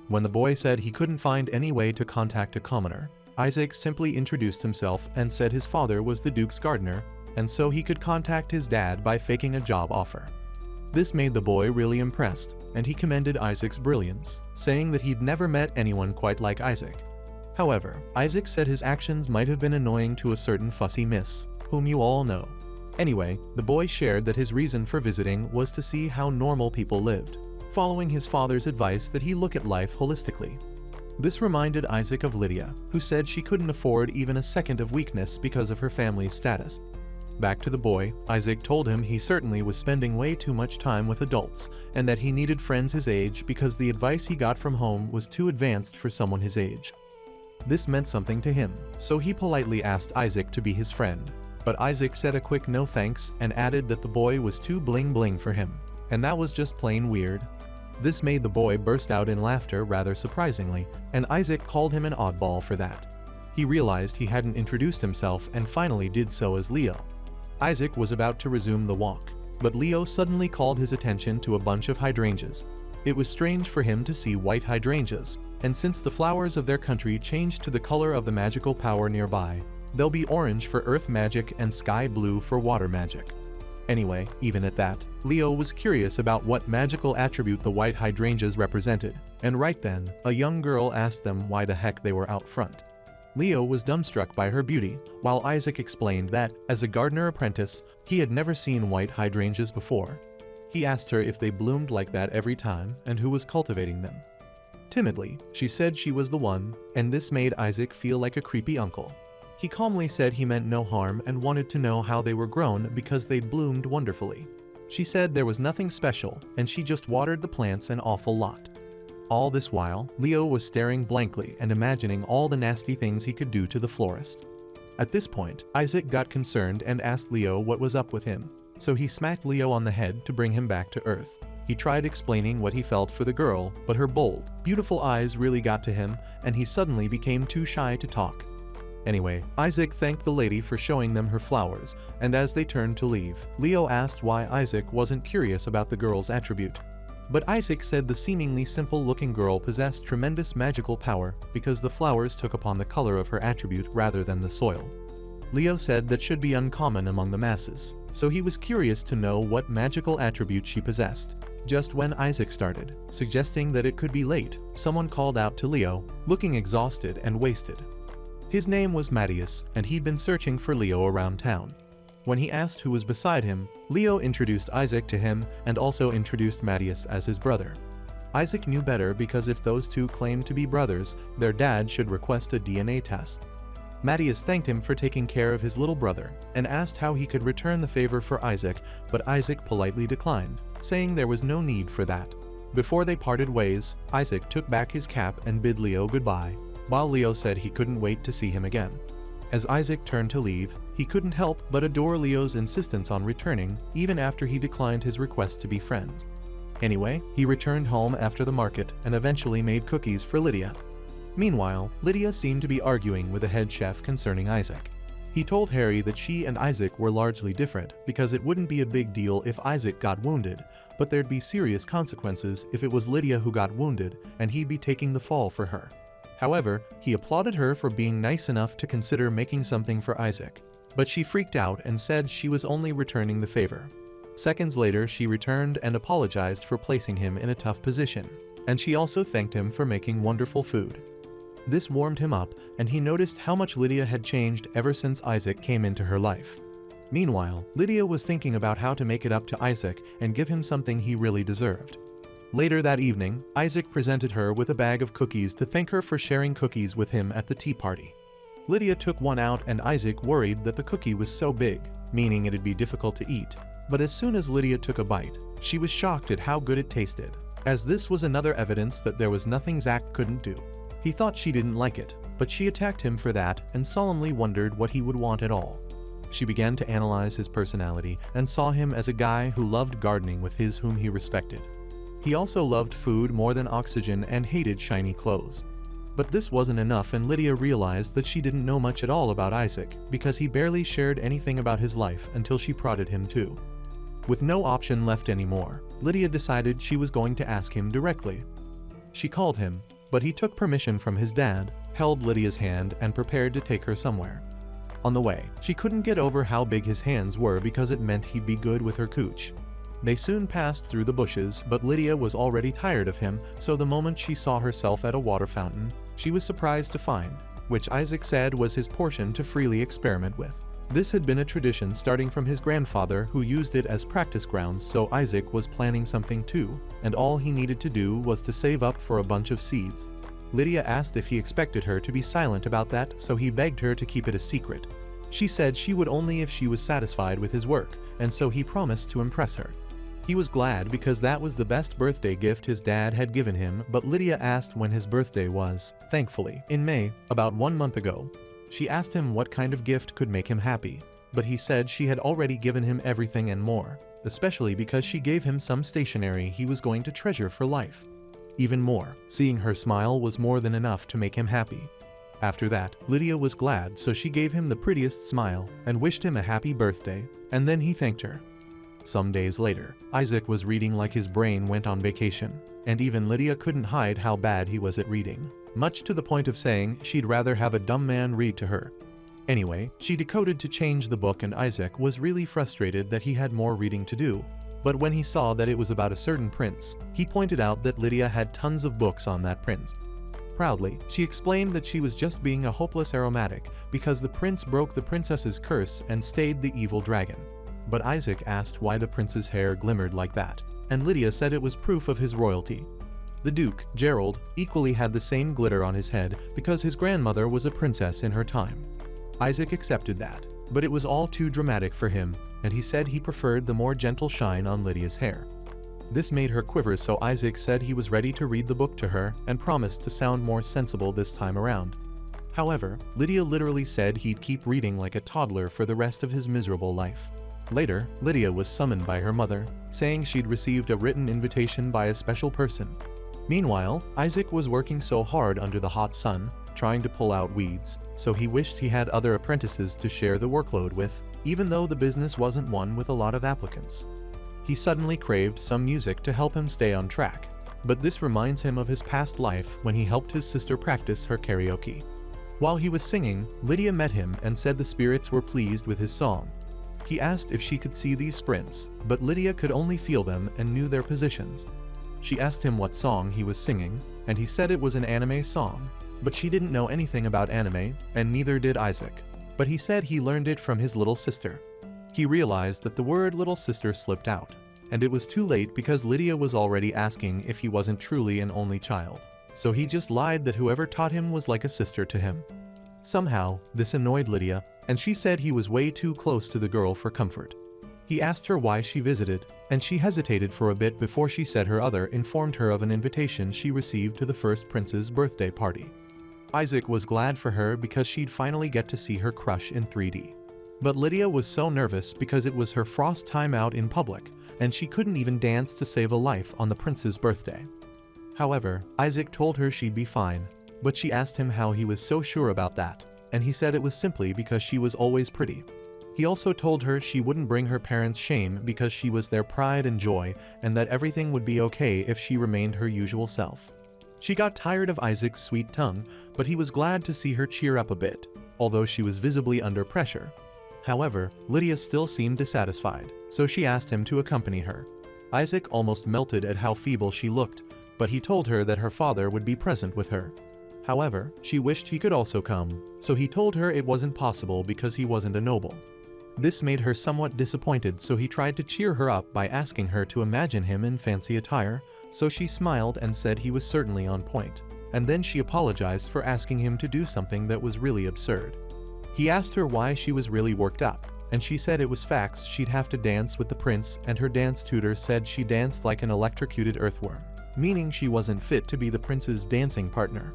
When the boy said he couldn't find any way to contact a commoner, Isaac simply introduced himself and said his father was the Duke's gardener, and so he could contact his dad by faking a job offer. This made the boy really impressed, and he commended Isaac's brilliance, saying that he'd never met anyone quite like Isaac. However, Isaac said his actions might have been annoying to a certain fussy miss, whom you all know. Anyway, the boy shared that his reason for visiting was to see how normal people lived, following his father's advice that he look at life holistically. This reminded Isaac of Lydia, who said she couldn't afford even a second of weakness because of her family's status. Back to the boy, Isaac told him he certainly was spending way too much time with adults and that he needed friends his age because the advice he got from home was too advanced for someone his age. This meant something to him, so he politely asked Isaac to be his friend. But Isaac said a quick no thanks and added that the boy was too bling bling for him, and that was just plain weird. This made the boy burst out in laughter rather surprisingly, and Isaac called him an oddball for that. He realized he hadn't introduced himself and finally did so as Leo. Isaac was about to resume the walk, but Leo suddenly called his attention to a bunch of hydrangeas. It was strange for him to see white hydrangeas, and since the flowers of their country changed to the color of the magical power nearby, they'll be orange for earth magic and sky blue for water magic. Anyway, even at that, Leo was curious about what magical attribute the white hydrangeas represented, and right then, a young girl asked them why the heck they were out front. Leo was dumbstruck by her beauty, while Isaac explained that, as a gardener apprentice, he had never seen white hydrangeas before. He asked her if they bloomed like that every time and who was cultivating them. Timidly, she said she was the one, and this made Isaac feel like a creepy uncle. He calmly said he meant no harm and wanted to know how they were grown because they'd bloomed wonderfully. She said there was nothing special and she just watered the plants an awful lot. All this while, Leo was staring blankly and imagining all the nasty things he could do to the florist. At this point, Isaac got concerned and asked Leo what was up with him, so he smacked Leo on the head to bring him back to earth. He tried explaining what he felt for the girl, but her bold, beautiful eyes really got to him and he suddenly became too shy to talk. Anyway, Isaac thanked the lady for showing them her flowers, and as they turned to leave, Leo asked why Isaac wasn't curious about the girl's attribute. But Isaac said the seemingly simple-looking girl possessed tremendous magical power because the flowers took upon the color of her attribute rather than the soil. Leo said that should be uncommon among the masses, so he was curious to know what magical attribute she possessed. Just when Isaac started, suggesting that it could be late, someone called out to Leo, looking exhausted and wasted. His name was Matthias, and he'd been searching for Leo around town. When he asked who was beside him, Leo introduced Isaac to him and also introduced Matthias as his brother. Isaac knew better because if those two claimed to be brothers, their dad should request a DNA test. Matthias thanked him for taking care of his little brother and asked how he could return the favor for Isaac, but Isaac politely declined, saying there was no need for that. Before they parted ways, Isaac took back his cap and bid Leo goodbye, while Leo said he couldn't wait to see him again. As Isaac turned to leave, he couldn't help but adore Leo's insistence on returning, even after he declined his request to be friends. Anyway, he returned home after the market and eventually made cookies for Lydia. Meanwhile, Lydia seemed to be arguing with the head chef concerning Isaac. He told Harry that she and Isaac were largely different because it wouldn't be a big deal if Isaac got wounded, but there'd be serious consequences if it was Lydia who got wounded and he'd be taking the fall for her. However, he applauded her for being nice enough to consider making something for Isaac, but she freaked out and said she was only returning the favor. Seconds later, she returned and apologized for placing him in a tough position, and she also thanked him for making wonderful food. This warmed him up, and he noticed how much Lydia had changed ever since Isaac came into her life. Meanwhile, Lydia was thinking about how to make it up to Isaac and give him something he really deserved. Later that evening, Isaac presented her with a bag of cookies to thank her for sharing cookies with him at the tea party. Lydia took one out and Isaac worried that the cookie was so big, meaning it'd be difficult to eat. But as soon as Lydia took a bite, she was shocked at how good it tasted, as this was another evidence that there was nothing Zach couldn't do. He thought she didn't like it, but she attacked him for that and solemnly wondered what he would want at all. She began to analyze his personality and saw him as a guy who loved gardening with his whom he respected. He also loved food more than oxygen and hated shiny clothes. But this wasn't enough, and Lydia realized that she didn't know much at all about Isaac because he barely shared anything about his life until she prodded him too. With no option left anymore, Lydia decided she was going to ask him directly. She called him, but he took permission from his dad, held Lydia's hand and prepared to take her somewhere. On the way, she couldn't get over how big his hands were because it meant he'd be good with her cooch. They soon passed through the bushes, but Lydia was already tired of him, so the moment she saw herself at a water fountain, she was surprised to find, which Isaac said was his portion to freely experiment with. This had been a tradition starting from his grandfather, who used it as practice grounds, so Isaac was planning something too, and all he needed to do was to save up for a bunch of seeds. Lydia asked if he expected her to be silent about that, so he begged her to keep it a secret. She said she would only if she was satisfied with his work, and so he promised to impress her. He was glad because that was the best birthday gift his dad had given him, but Lydia asked when his birthday was. Thankfully, in May, about 1 month ago. She asked him what kind of gift could make him happy, but he said she had already given him everything and more, especially because she gave him some stationery he was going to treasure for life. Even more, seeing her smile was more than enough to make him happy. After that, Lydia was glad, so she gave him the prettiest smile and wished him a happy birthday, and then he thanked her. Some days later, Isaac was reading like his brain went on vacation, and even Lydia couldn't hide how bad he was at reading, much to the point of saying she'd rather have a dumb man read to her. Anyway, she decoded to change the book and Isaac was really frustrated that he had more reading to do. But when he saw that it was about a certain prince, he pointed out that Lydia had tons of books on that prince. Proudly, she explained that she was just being a hopeless aromatic because the prince broke the princess's curse and stayed the evil dragon. But Isaac asked why the prince's hair glimmered like that, and Lydia said it was proof of his royalty. The Duke, Gerald, equally had the same glitter on his head because his grandmother was a princess in her time. Isaac accepted that, but it was all too dramatic for him, and he said he preferred the more gentle shine on Lydia's hair. This made her quiver, so Isaac said he was ready to read the book to her and promised to sound more sensible this time around. However, Lydia literally said he'd keep reading like a toddler for the rest of his miserable life. Later, Lydia was summoned by her mother, saying she'd received a written invitation by a special person. Meanwhile, Isaac was working so hard under the hot sun, trying to pull out weeds, so he wished he had other apprentices to share the workload with, even though the business wasn't one with a lot of applicants. He suddenly craved some music to help him stay on track, but this reminds him of his past life when he helped his sister practice her karaoke. While he was singing, Lydia met him and said the spirits were pleased with his song. He asked if she could see these sprints, but Lydia could only feel them and knew their positions. She asked him what song he was singing, and he said it was an anime song, but she didn't know anything about anime, and neither did Isaac. But he said he learned it from his little sister. He realized that the word little sister slipped out, and it was too late because Lydia was already asking if he wasn't truly an only child. So he just lied that whoever taught him was like a sister to him. Somehow, this annoyed Lydia, and she said he was way too close to the girl for comfort. He asked her why she visited, and she hesitated for a bit before she said her other informed her of an invitation she received to the first prince's birthday party. Isaac was glad for her because she'd finally get to see her crush in 3D. But Lydia was so nervous because it was her frost time out in public, and she couldn't even dance to save a life on the prince's birthday. However, Isaac told her she'd be fine, but she asked him how he was so sure about that, and he said it was simply because she was always pretty. He also told her she wouldn't bring her parents shame because she was their pride and joy, and that everything would be okay if she remained her usual self. She got tired of Isaac's sweet tongue, but he was glad to see her cheer up a bit, although she was visibly under pressure. However, Lydia still seemed dissatisfied, so she asked him to accompany her. Isaac almost melted at how feeble she looked, but he told her that her father would be present with her. However, she wished he could also come, so he told her it wasn't possible because he wasn't a noble. This made her somewhat disappointed, so he tried to cheer her up by asking her to imagine him in fancy attire, so she smiled and said he was certainly on point. And then she apologized for asking him to do something that was really absurd. He asked her why she was really worked up, and she said it was facts she'd have to dance with the prince, and her dance tutor said she danced like an electrocuted earthworm, meaning she wasn't fit to be the prince's dancing partner.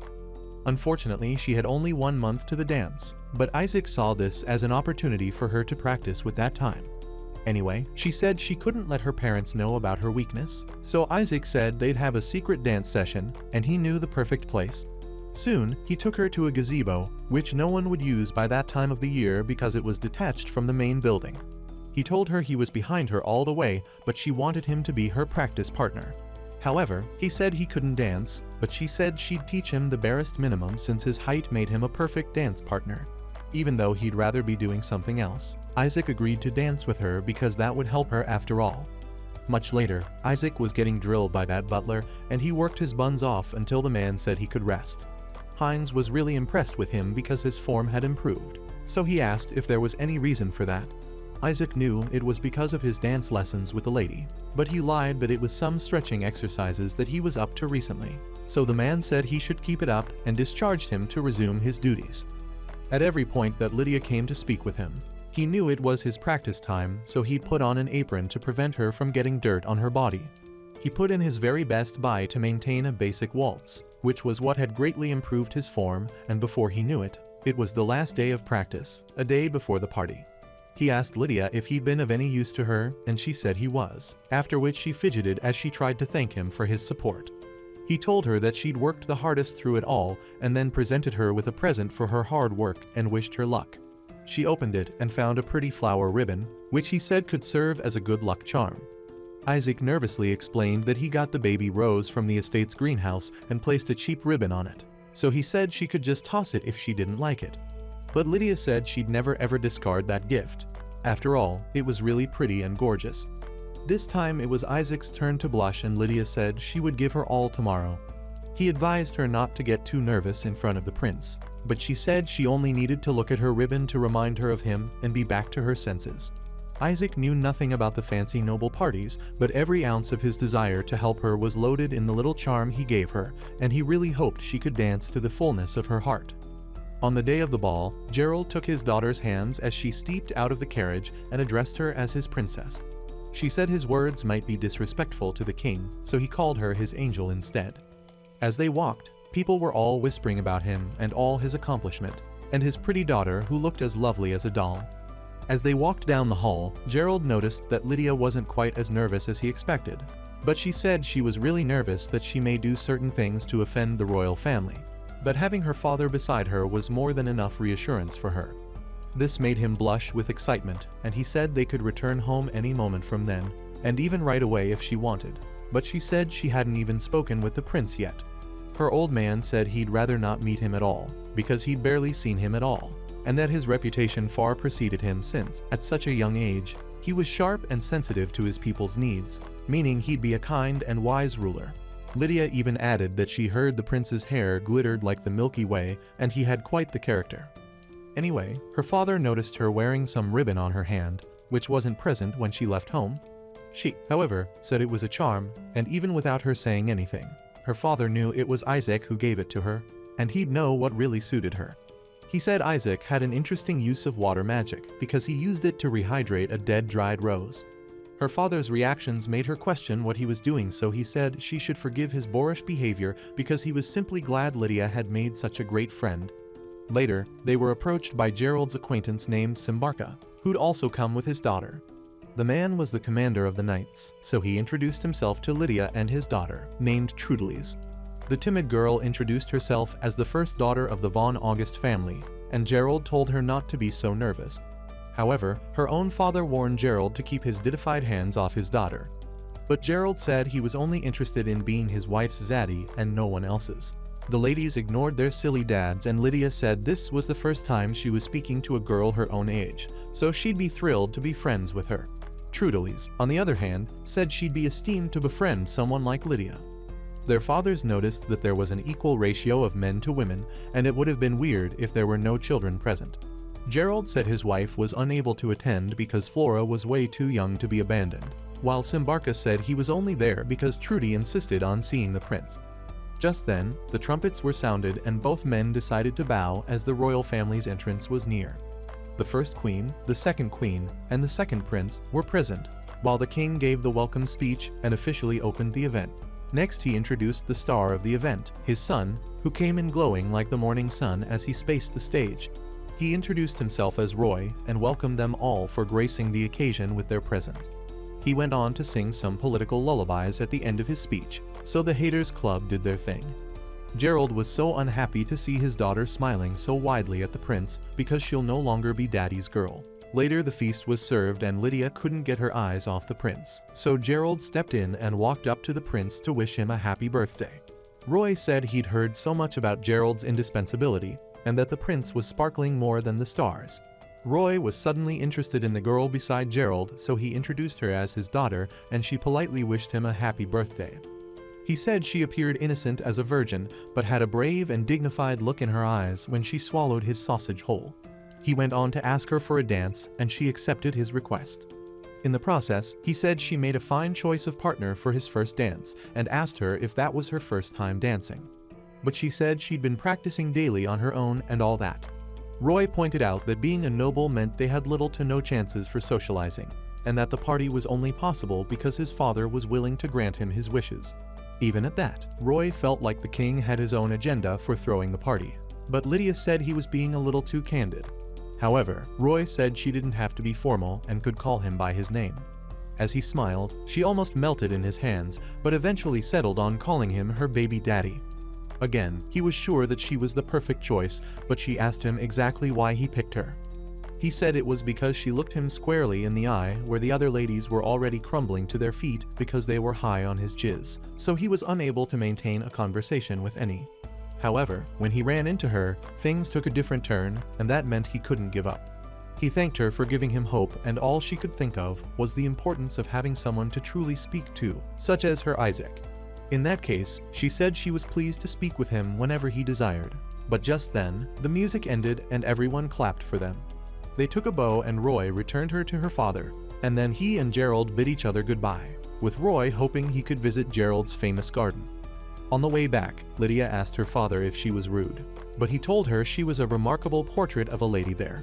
Unfortunately, she had only 1 month to the dance, but Isaac saw this as an opportunity for her to practice with that time. Anyway, she said she couldn't let her parents know about her weakness, so Isaac said they'd have a secret dance session, and he knew the perfect place. Soon, he took her to a gazebo, which no one would use by that time of the year because it was detached from the main building. He told her he was behind her all the way, but she wanted him to be her practice partner. However, he said he couldn't dance, but she said she'd teach him the barest minimum since his height made him a perfect dance partner. Even though he'd rather be doing something else, Isaac agreed to dance with her because that would help her after all. Much later, Isaac was getting drilled by that butler, and he worked his buns off until the man said he could rest. Hines was really impressed with him because his form had improved, so he asked if there was any reason for that. Isaac knew it was because of his dance lessons with the lady, but he lied that it was some stretching exercises that he was up to recently, so the man said he should keep it up and discharged him to resume his duties. At every point that Lydia came to speak with him, he knew it was his practice time, so he put on an apron to prevent her from getting dirt on her body. He put in his very best to maintain a basic waltz, which was what had greatly improved his form, and before he knew it, it was the last day of practice, a day before the party. He asked Lydia if he'd been of any use to her, and she said he was, after which she fidgeted as she tried to thank him for his support. He told her that she'd worked the hardest through it all, and then presented her with a present for her hard work and wished her luck. She opened it and found a pretty flower ribbon, which he said could serve as a good luck charm. Isaac nervously explained that he got the baby rose from the estate's greenhouse and placed a cheap ribbon on it, so he said she could just toss it if she didn't like it. But Lydia said she'd never ever discard that gift. After all, it was really pretty and gorgeous. This time it was Isaac's turn to blush, and Lydia said she would give her all tomorrow. He advised her not to get too nervous in front of the prince, but she said she only needed to look at her ribbon to remind her of him and be back to her senses. Isaac knew nothing about the fancy noble parties, but every ounce of his desire to help her was loaded in the little charm he gave her, and he really hoped she could dance to the fullness of her heart. On the day of the ball, Gerald took his daughter's hands as she stepped out of the carriage and addressed her as his princess. She said his words might be disrespectful to the king, so he called her his angel instead. As they walked, people were all whispering about him and all his accomplishment, and his pretty daughter who looked as lovely as a doll. As they walked down the hall, Gerald noticed that Lydia wasn't quite as nervous as he expected, but she said she was really nervous that she may do certain things to offend the royal family. But having her father beside her was more than enough reassurance for her. This made him blush with excitement, and he said they could return home any moment from then, and even right away if she wanted. But she said she hadn't even spoken with the prince yet. Her old man said he'd rather not meet him at all, because he'd barely seen him at all, and that his reputation far preceded him since, at such a young age, he was sharp and sensitive to his people's needs, meaning he'd be a kind and wise ruler. Lydia even added that she heard the prince's hair glittered like the Milky Way, and he had quite the character. Anyway, her father noticed her wearing some ribbon on her hand, which wasn't present when she left home. She, however, said it was a charm, and even without her saying anything, her father knew it was Isaac who gave it to her, and he'd know what really suited her. He said Isaac had an interesting use of water magic because he used it to rehydrate a dead dried rose. Her father's reactions made her question what he was doing, so he said she should forgive his boorish behavior because he was simply glad Lydia had made such a great friend. Later, they were approached by Gerald's acquaintance named Simbarka, who'd also come with his daughter. The man was the commander of the knights, so he introduced himself to Lydia and his daughter, named Trudelis. The timid girl introduced herself as the first daughter of the von August family, and Gerald told her not to be so nervous. However, her own father warned Gerald to keep his dittified hands off his daughter. But Gerald said he was only interested in being his wife's zaddy and no one else's. The ladies ignored their silly dads, and Lydia said this was the first time she was speaking to a girl her own age, so she'd be thrilled to be friends with her. Trudelis, on the other hand, said she'd be esteemed to befriend someone like Lydia. Their fathers noticed that there was an equal ratio of men to women, and it would have been weird if there were no children present. Gerald said his wife was unable to attend because Flora was way too young to be abandoned, while Simbarka said he was only there because Trudy insisted on seeing the prince. Just then, the trumpets were sounded and both men decided to bow as the royal family's entrance was near. The first queen, the second queen, and the second prince were present, while the king gave the welcome speech and officially opened the event. Next he introduced the star of the event, his son, who came in glowing like the morning sun as he spaced the stage. He introduced himself as Roy and welcomed them all for gracing the occasion with their presence. He went on to sing some political lullabies at the end of his speech, so the Haters Club did their thing. Gerald was so unhappy to see his daughter smiling so widely at the prince because she'll no longer be daddy's girl. Later the feast was served and Lydia couldn't get her eyes off the prince, so Gerald stepped in and walked up to the prince to wish him a happy birthday. Roy said he'd heard so much about Gerald's indispensability and that the prince was sparkling more than the stars. Roy was suddenly interested in the girl beside Gerald, so he introduced her as his daughter and she politely wished him a happy birthday. He said she appeared innocent as a virgin, but had a brave and dignified look in her eyes when she swallowed his sausage whole. He went on to ask her for a dance, and she accepted his request. In the process, he said she made a fine choice of partner for his first dance, and asked her if that was her first time dancing. But she said she'd been practicing daily on her own and all that. Roy pointed out that being a noble meant they had little to no chances for socializing, and that the party was only possible because his father was willing to grant him his wishes. Even at that, Roy felt like the king had his own agenda for throwing the party. But Lydia said he was being a little too candid. However, Roy said she didn't have to be formal and could call him by his name. As he smiled, she almost melted in his hands, but eventually settled on calling him her baby daddy. Again, he was sure that she was the perfect choice, but she asked him exactly why he picked her. He said it was because she looked him squarely in the eye where the other ladies were already crumbling to their feet because they were high on his jizz, so he was unable to maintain a conversation with any. However, when he ran into her, things took a different turn, and that meant he couldn't give up. He thanked her for giving him hope, and all she could think of was the importance of having someone to truly speak to, such as her Isaac. In that case, she said she was pleased to speak with him whenever he desired. But just then, the music ended and everyone clapped for them. They took a bow and Roy returned her to her father, and then he and Gerald bid each other goodbye, with Roy hoping he could visit Gerald's famous garden. On the way back, Lydia asked her father if she was rude, but he told her she was a remarkable portrait of a lady there.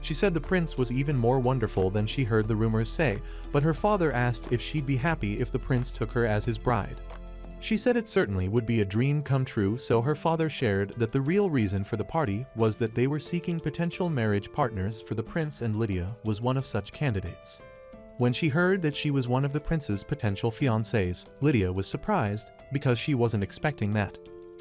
She said the prince was even more wonderful than she heard the rumors say, but her father asked if she'd be happy if the prince took her as his bride. She said it certainly would be a dream come true, so her father shared that the real reason for the party was that they were seeking potential marriage partners for the prince, and Lydia was one of such candidates. When she heard that she was one of the prince's potential fiancés, Lydia was surprised because she wasn't expecting that.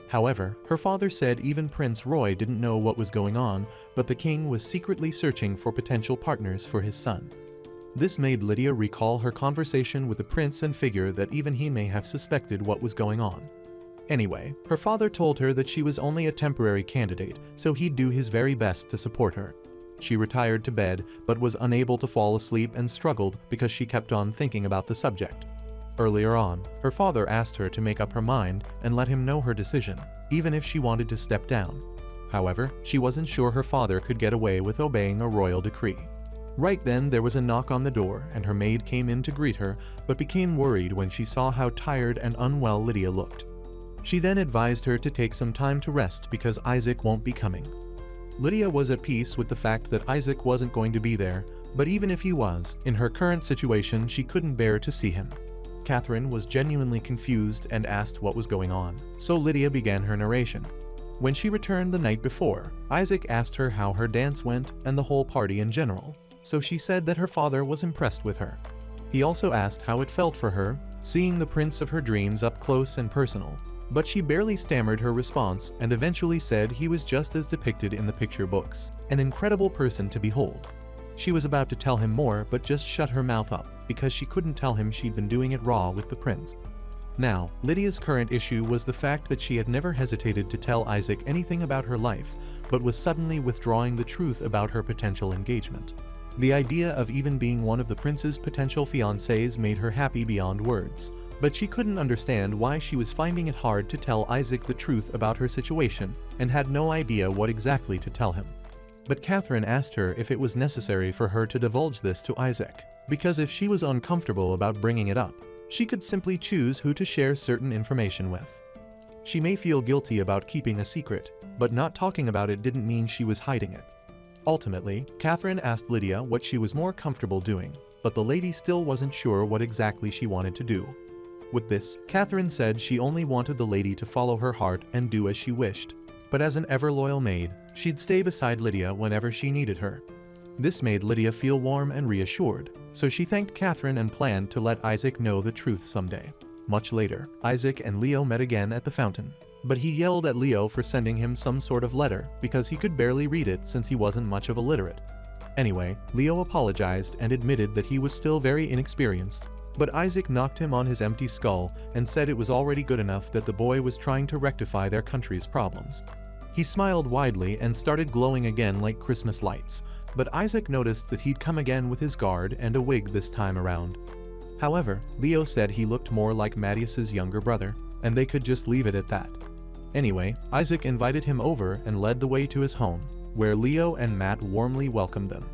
However, her father said even Prince Roy didn't know what was going on, but the king was secretly searching for potential partners for his son. This made Lydia recall her conversation with the prince and figure that even he may have suspected what was going on. Anyway, her father told her that she was only a temporary candidate, so he'd do his very best to support her. She retired to bed, but was unable to fall asleep and struggled because she kept on thinking about the subject. Earlier on, her father asked her to make up her mind and let him know her decision, even if she wanted to step down. However, she wasn't sure her father could get away with obeying a royal decree. Right then, there was a knock on the door, and her maid came in to greet her, but became worried when she saw how tired and unwell Lydia looked. She then advised her to take some time to rest because Isaac won't be coming. Lydia was at peace with the fact that Isaac wasn't going to be there, but even if he was, in her current situation she couldn't bear to see him. Catherine was genuinely confused and asked what was going on, so Lydia began her narration. When she returned the night before, Isaac asked her how her dance went and the whole party in general, so she said that her father was impressed with her. He also asked how it felt for her, seeing the prince of her dreams up close and personal, but she barely stammered her response and eventually said he was just as depicted in the picture books, an incredible person to behold. She was about to tell him more but just shut her mouth up because she couldn't tell him she'd been doing it raw with the prince. Now, Lydia's current issue was the fact that she had never hesitated to tell Isaac anything about her life, but was suddenly withdrawing the truth about her potential engagement. The idea of even being one of the prince's potential fiancés made her happy beyond words, but she couldn't understand why she was finding it hard to tell Isaac the truth about her situation and had no idea what exactly to tell him. But Catherine asked her if it was necessary for her to divulge this to Isaac, because if she was uncomfortable about bringing it up, she could simply choose who to share certain information with. She may feel guilty about keeping a secret, but not talking about it didn't mean she was hiding it. Ultimately, Catherine asked Lydia what she was more comfortable doing, but the lady still wasn't sure what exactly she wanted to do. With this, Catherine said she only wanted the lady to follow her heart and do as she wished, but as an ever-loyal maid, she'd stay beside Lydia whenever she needed her. This made Lydia feel warm and reassured, so she thanked Catherine and planned to let Isaac know the truth someday. Much later, Isaac and Leo met again at the fountain, but he yelled at Leo for sending him some sort of letter because he could barely read it since he wasn't much of a literate. Anyway, Leo apologized and admitted that he was still very inexperienced, but Isaac knocked him on his empty skull and said it was already good enough that the boy was trying to rectify their country's problems. He smiled widely and started glowing again like Christmas lights, but Isaac noticed that he'd come again with his guard and a wig this time around. However, Leo said he looked more like Mattias's younger brother, and they could just leave it at that. Anyway, Isaac invited him over and led the way to his home, where Leo and Matt warmly welcomed them.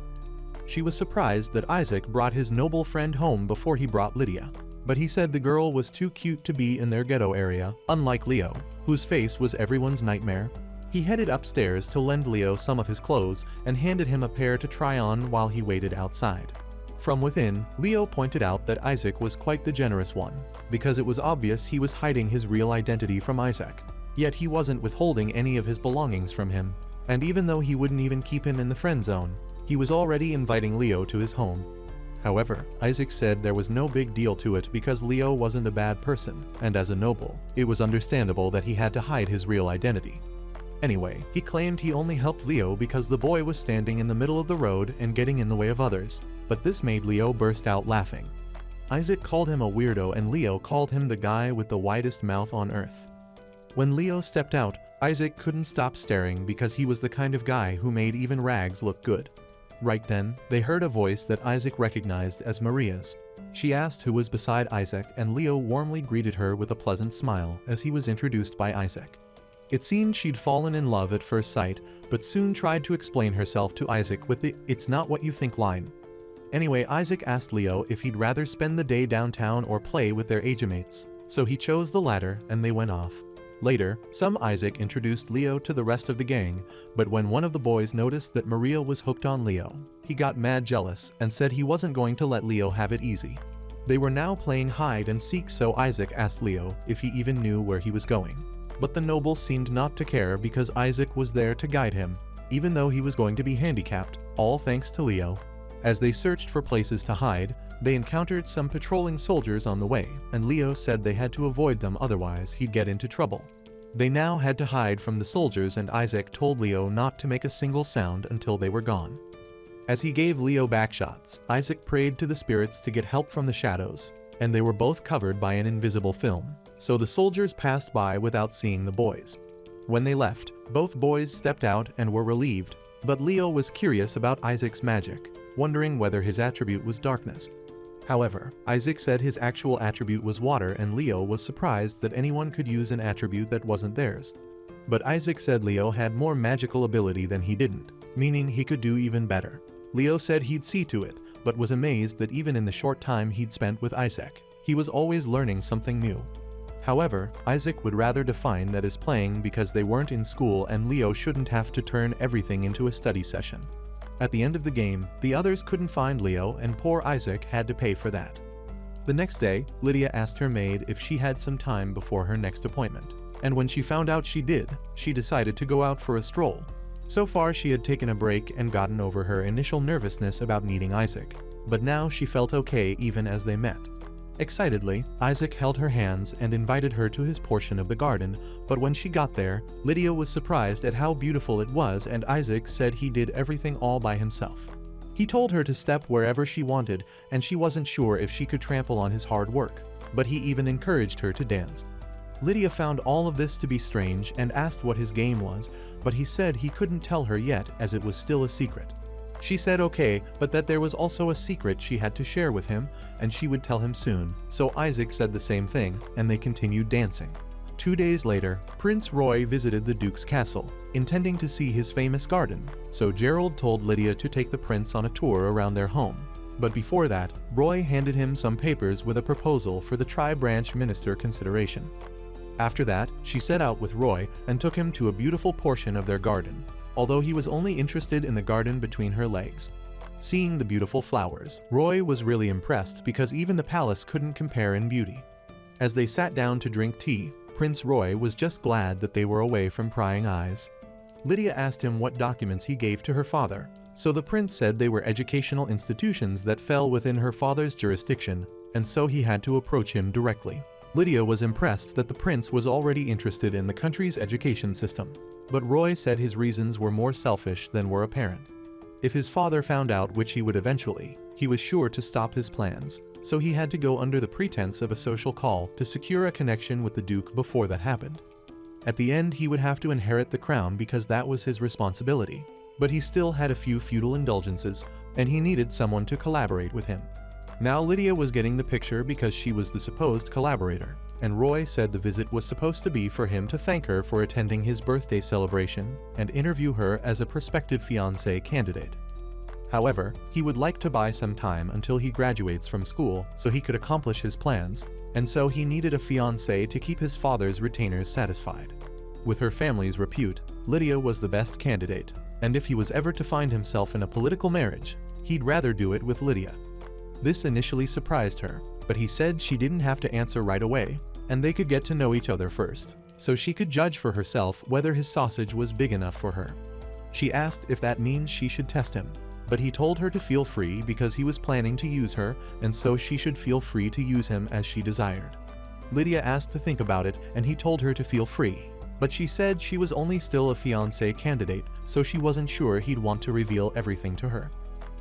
She was surprised that Isaac brought his noble friend home before he brought Lydia, but he said the girl was too cute to be in their ghetto area, unlike Leo, whose face was everyone's nightmare. He headed upstairs to lend Leo some of his clothes and handed him a pair to try on while he waited outside. From within, Leo pointed out that Isaac was quite the generous one, because it was obvious he was hiding his real identity from Isaac. Yet he wasn't withholding any of his belongings from him, and even though he wouldn't even keep him in the friend zone, he was already inviting Leo to his home. However, Isaac said there was no big deal to it because Leo wasn't a bad person, and as a noble, it was understandable that he had to hide his real identity. Anyway, he claimed he only helped Leo because the boy was standing in the middle of the road and getting in the way of others, but this made Leo burst out laughing. Isaac called him a weirdo and Leo called him the guy with the widest mouth on earth. When Leo stepped out, Isaac couldn't stop staring because he was the kind of guy who made even rags look good. Right then, they heard a voice that Isaac recognized as Maria's. She asked who was beside Isaac and Leo warmly greeted her with a pleasant smile as he was introduced by Isaac. It seemed she'd fallen in love at first sight, but soon tried to explain herself to Isaac with the "it's not what you think" line. Anyway, Isaac asked Leo if he'd rather spend the day downtown or play with their age-mates, so he chose the latter and they went off. Later, Isaac introduced Leo to the rest of the gang, but when one of the boys noticed that Maria was hooked on Leo, he got mad jealous and said he wasn't going to let Leo have it easy. They were now playing hide and seek, so Isaac asked Leo if he even knew where he was going. But the noble seemed not to care because Isaac was there to guide him, even though he was going to be handicapped, all thanks to Leo. As they searched for places to hide, they encountered some patrolling soldiers on the way, and Leo said they had to avoid them otherwise he'd get into trouble. They now had to hide from the soldiers and Isaac told Leo not to make a single sound until they were gone. As he gave Leo backshots, Isaac prayed to the spirits to get help from the shadows, and they were both covered by an invisible film, so the soldiers passed by without seeing the boys. When they left, both boys stepped out and were relieved, but Leo was curious about Isaac's magic, wondering whether his attribute was darkness. However, Isaac said his actual attribute was water and Leo was surprised that anyone could use an attribute that wasn't theirs. But Isaac said Leo had more magical ability than he didn't, meaning he could do even better. Leo said he'd see to it, but was amazed that even in the short time he'd spent with Isaac, he was always learning something new. However, Isaac would rather define that as playing because they weren't in school and Leo shouldn't have to turn everything into a study session. At the end of the game, the others couldn't find Leo and poor Isaac had to pay for that. The next day, Lydia asked her maid if she had some time before her next appointment, and when she found out she did, she decided to go out for a stroll. So far she had taken a break and gotten over her initial nervousness about meeting Isaac, but now she felt okay even as they met. Excitedly, Isaac held her hands and invited her to his portion of the garden, but when she got there, Lydia was surprised at how beautiful it was and Isaac said he did everything all by himself. He told her to step wherever she wanted and she wasn't sure if she could trample on his hard work, but he even encouraged her to dance. Lydia found all of this to be strange and asked what his game was, but he said he couldn't tell her yet as it was still a secret. She said okay, but that there was also a secret she had to share with him, and she would tell him soon, so Isaac said the same thing, and they continued dancing. 2 days later, Prince Roy visited the Duke's castle, intending to see his famous garden, so Gerald told Lydia to take the prince on a tour around their home. But before that, Roy handed him some papers with a proposal for the tri-branch minister consideration. After that, she set out with Roy and took him to a beautiful portion of their garden, although he was only interested in the garden between her legs. Seeing the beautiful flowers, Roy was really impressed because even the palace couldn't compare in beauty. As they sat down to drink tea, Prince Roy was just glad that they were away from prying eyes. Lydia asked him what documents he gave to her father, so the prince said they were educational institutions that fell within her father's jurisdiction, and so he had to approach him directly. Lydia was impressed that the prince was already interested in the country's education system, but Roy said his reasons were more selfish than were apparent. If his father found out, which he would eventually, he was sure to stop his plans, so he had to go under the pretense of a social call to secure a connection with the Duke before that happened. At the end, he would have to inherit the crown because that was his responsibility, but he still had a few feudal indulgences, and he needed someone to collaborate with him. Now Lydia was getting the picture because she was the supposed collaborator, and Roy said the visit was supposed to be for him to thank her for attending his birthday celebration and interview her as a prospective fiancé candidate. However, he would like to buy some time until he graduates from school so he could accomplish his plans, and so he needed a fiancé to keep his father's retainers satisfied. With her family's repute, Lydia was the best candidate, and if he was ever to find himself in a political marriage, he'd rather do it with Lydia. This initially surprised her, but he said she didn't have to answer right away, and they could get to know each other first, so she could judge for herself whether his sausage was big enough for her. She asked if that means she should test him, but he told her to feel free because he was planning to use her, and so she should feel free to use him as she desired. Lydia asked to think about it, and he told her to feel free, but she said she was only still a fiancé candidate, so she wasn't sure he'd want to reveal everything to her.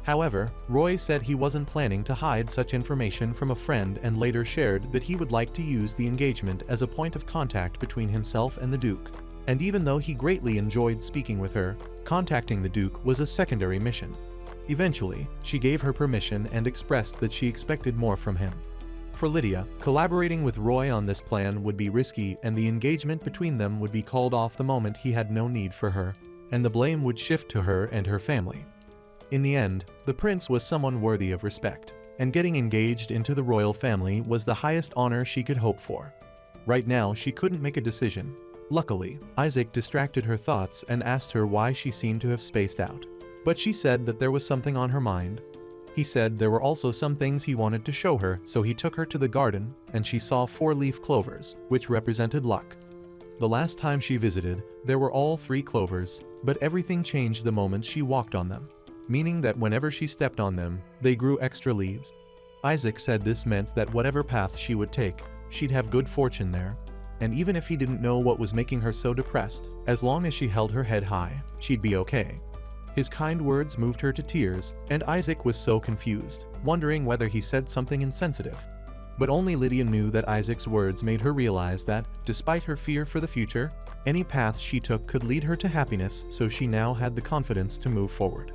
However, Roy said he wasn't planning to hide such information from a friend and later shared that he would like to use the engagement as a point of contact between himself and the Duke. And even though he greatly enjoyed speaking with her, contacting the Duke was a secondary mission. Eventually, she gave her permission and expressed that she expected more from him. For Lydia, collaborating with Roy on this plan would be risky, and the engagement between them would be called off the moment he had no need for her, and the blame would shift to her and her family. In the end, the prince was someone worthy of respect, and getting engaged into the royal family was the highest honor she could hope for. Right now, she couldn't make a decision. Luckily, Isaac distracted her thoughts and asked her why she seemed to have spaced out. But she said that there was something on her mind. He said there were also some things he wanted to show her, so he took her to the garden, and she saw 4-leaf clovers, which represented luck. The last time she visited, there were all 3 clovers, but everything changed the moment she walked on them, meaning that whenever she stepped on them, they grew extra leaves. Isaac said this meant that whatever path she would take, she'd have good fortune there. And even if he didn't know what was making her so depressed, as long as she held her head high, she'd be okay. His kind words moved her to tears, and Isaac was so confused, wondering whether he said something insensitive. But only Lydia knew that Isaac's words made her realize that, despite her fear for the future, any path she took could lead her to happiness, so she now had the confidence to move forward.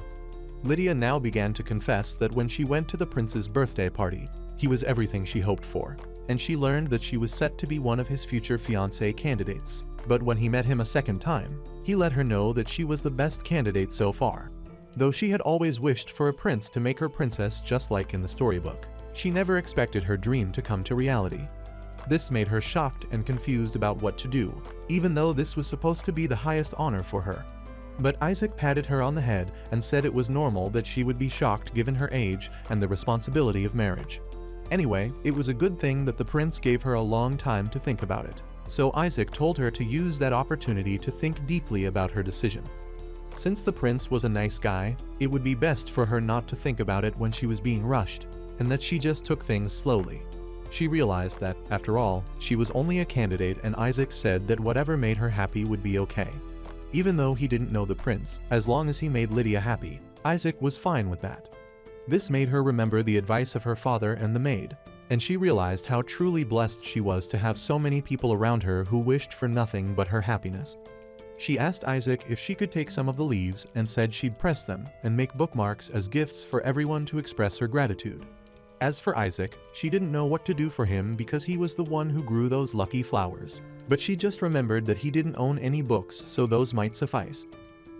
Lydia now began to confess that when she went to the prince's birthday party, he was everything she hoped for, and she learned that she was set to be one of his future fiancé candidates. But when he met him a second time, he let her know that she was the best candidate so far. Though she had always wished for a prince to make her princess just like in the storybook, she never expected her dream to come to reality. This made her shocked and confused about what to do, even though this was supposed to be the highest honor for her. But Isaac patted her on the head and said it was normal that she would be shocked given her age and the responsibility of marriage. Anyway, it was a good thing that the prince gave her a long time to think about it, so Isaac told her to use that opportunity to think deeply about her decision. Since the prince was a nice guy, it would be best for her not to think about it when she was being rushed, and that she just took things slowly. She realized that, after all, she was only a candidate, and Isaac said that whatever made her happy would be okay. Even though he didn't know the prince, as long as he made Lydia happy, Isaac was fine with that. This made her remember the advice of her father and the maid, and she realized how truly blessed she was to have so many people around her who wished for nothing but her happiness. She asked Isaac if she could take some of the leaves and said she'd press them and make bookmarks as gifts for everyone to express her gratitude. As for Isaac, she didn't know what to do for him because he was the one who grew those lucky flowers. But she just remembered that he didn't own any books, so those might suffice.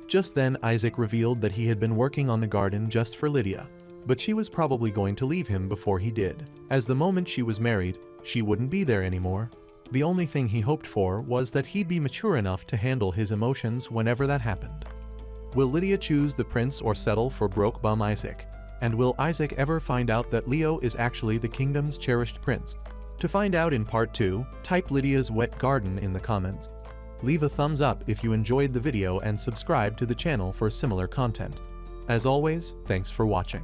Just then Isaac revealed that he had been working on the garden just for Lydia. But she was probably going to leave him before he did, as the moment she was married, she wouldn't be there anymore. The only thing he hoped for was that he'd be mature enough to handle his emotions whenever that happened. Will Lydia choose the prince or settle for broke bum Isaac? And will Isaac ever find out that Leo is actually the kingdom's cherished prince? To find out in part 2, type Lydia's wet garden in the comments. Leave a thumbs up if you enjoyed the video and subscribe to the channel for similar content. As always, thanks for watching.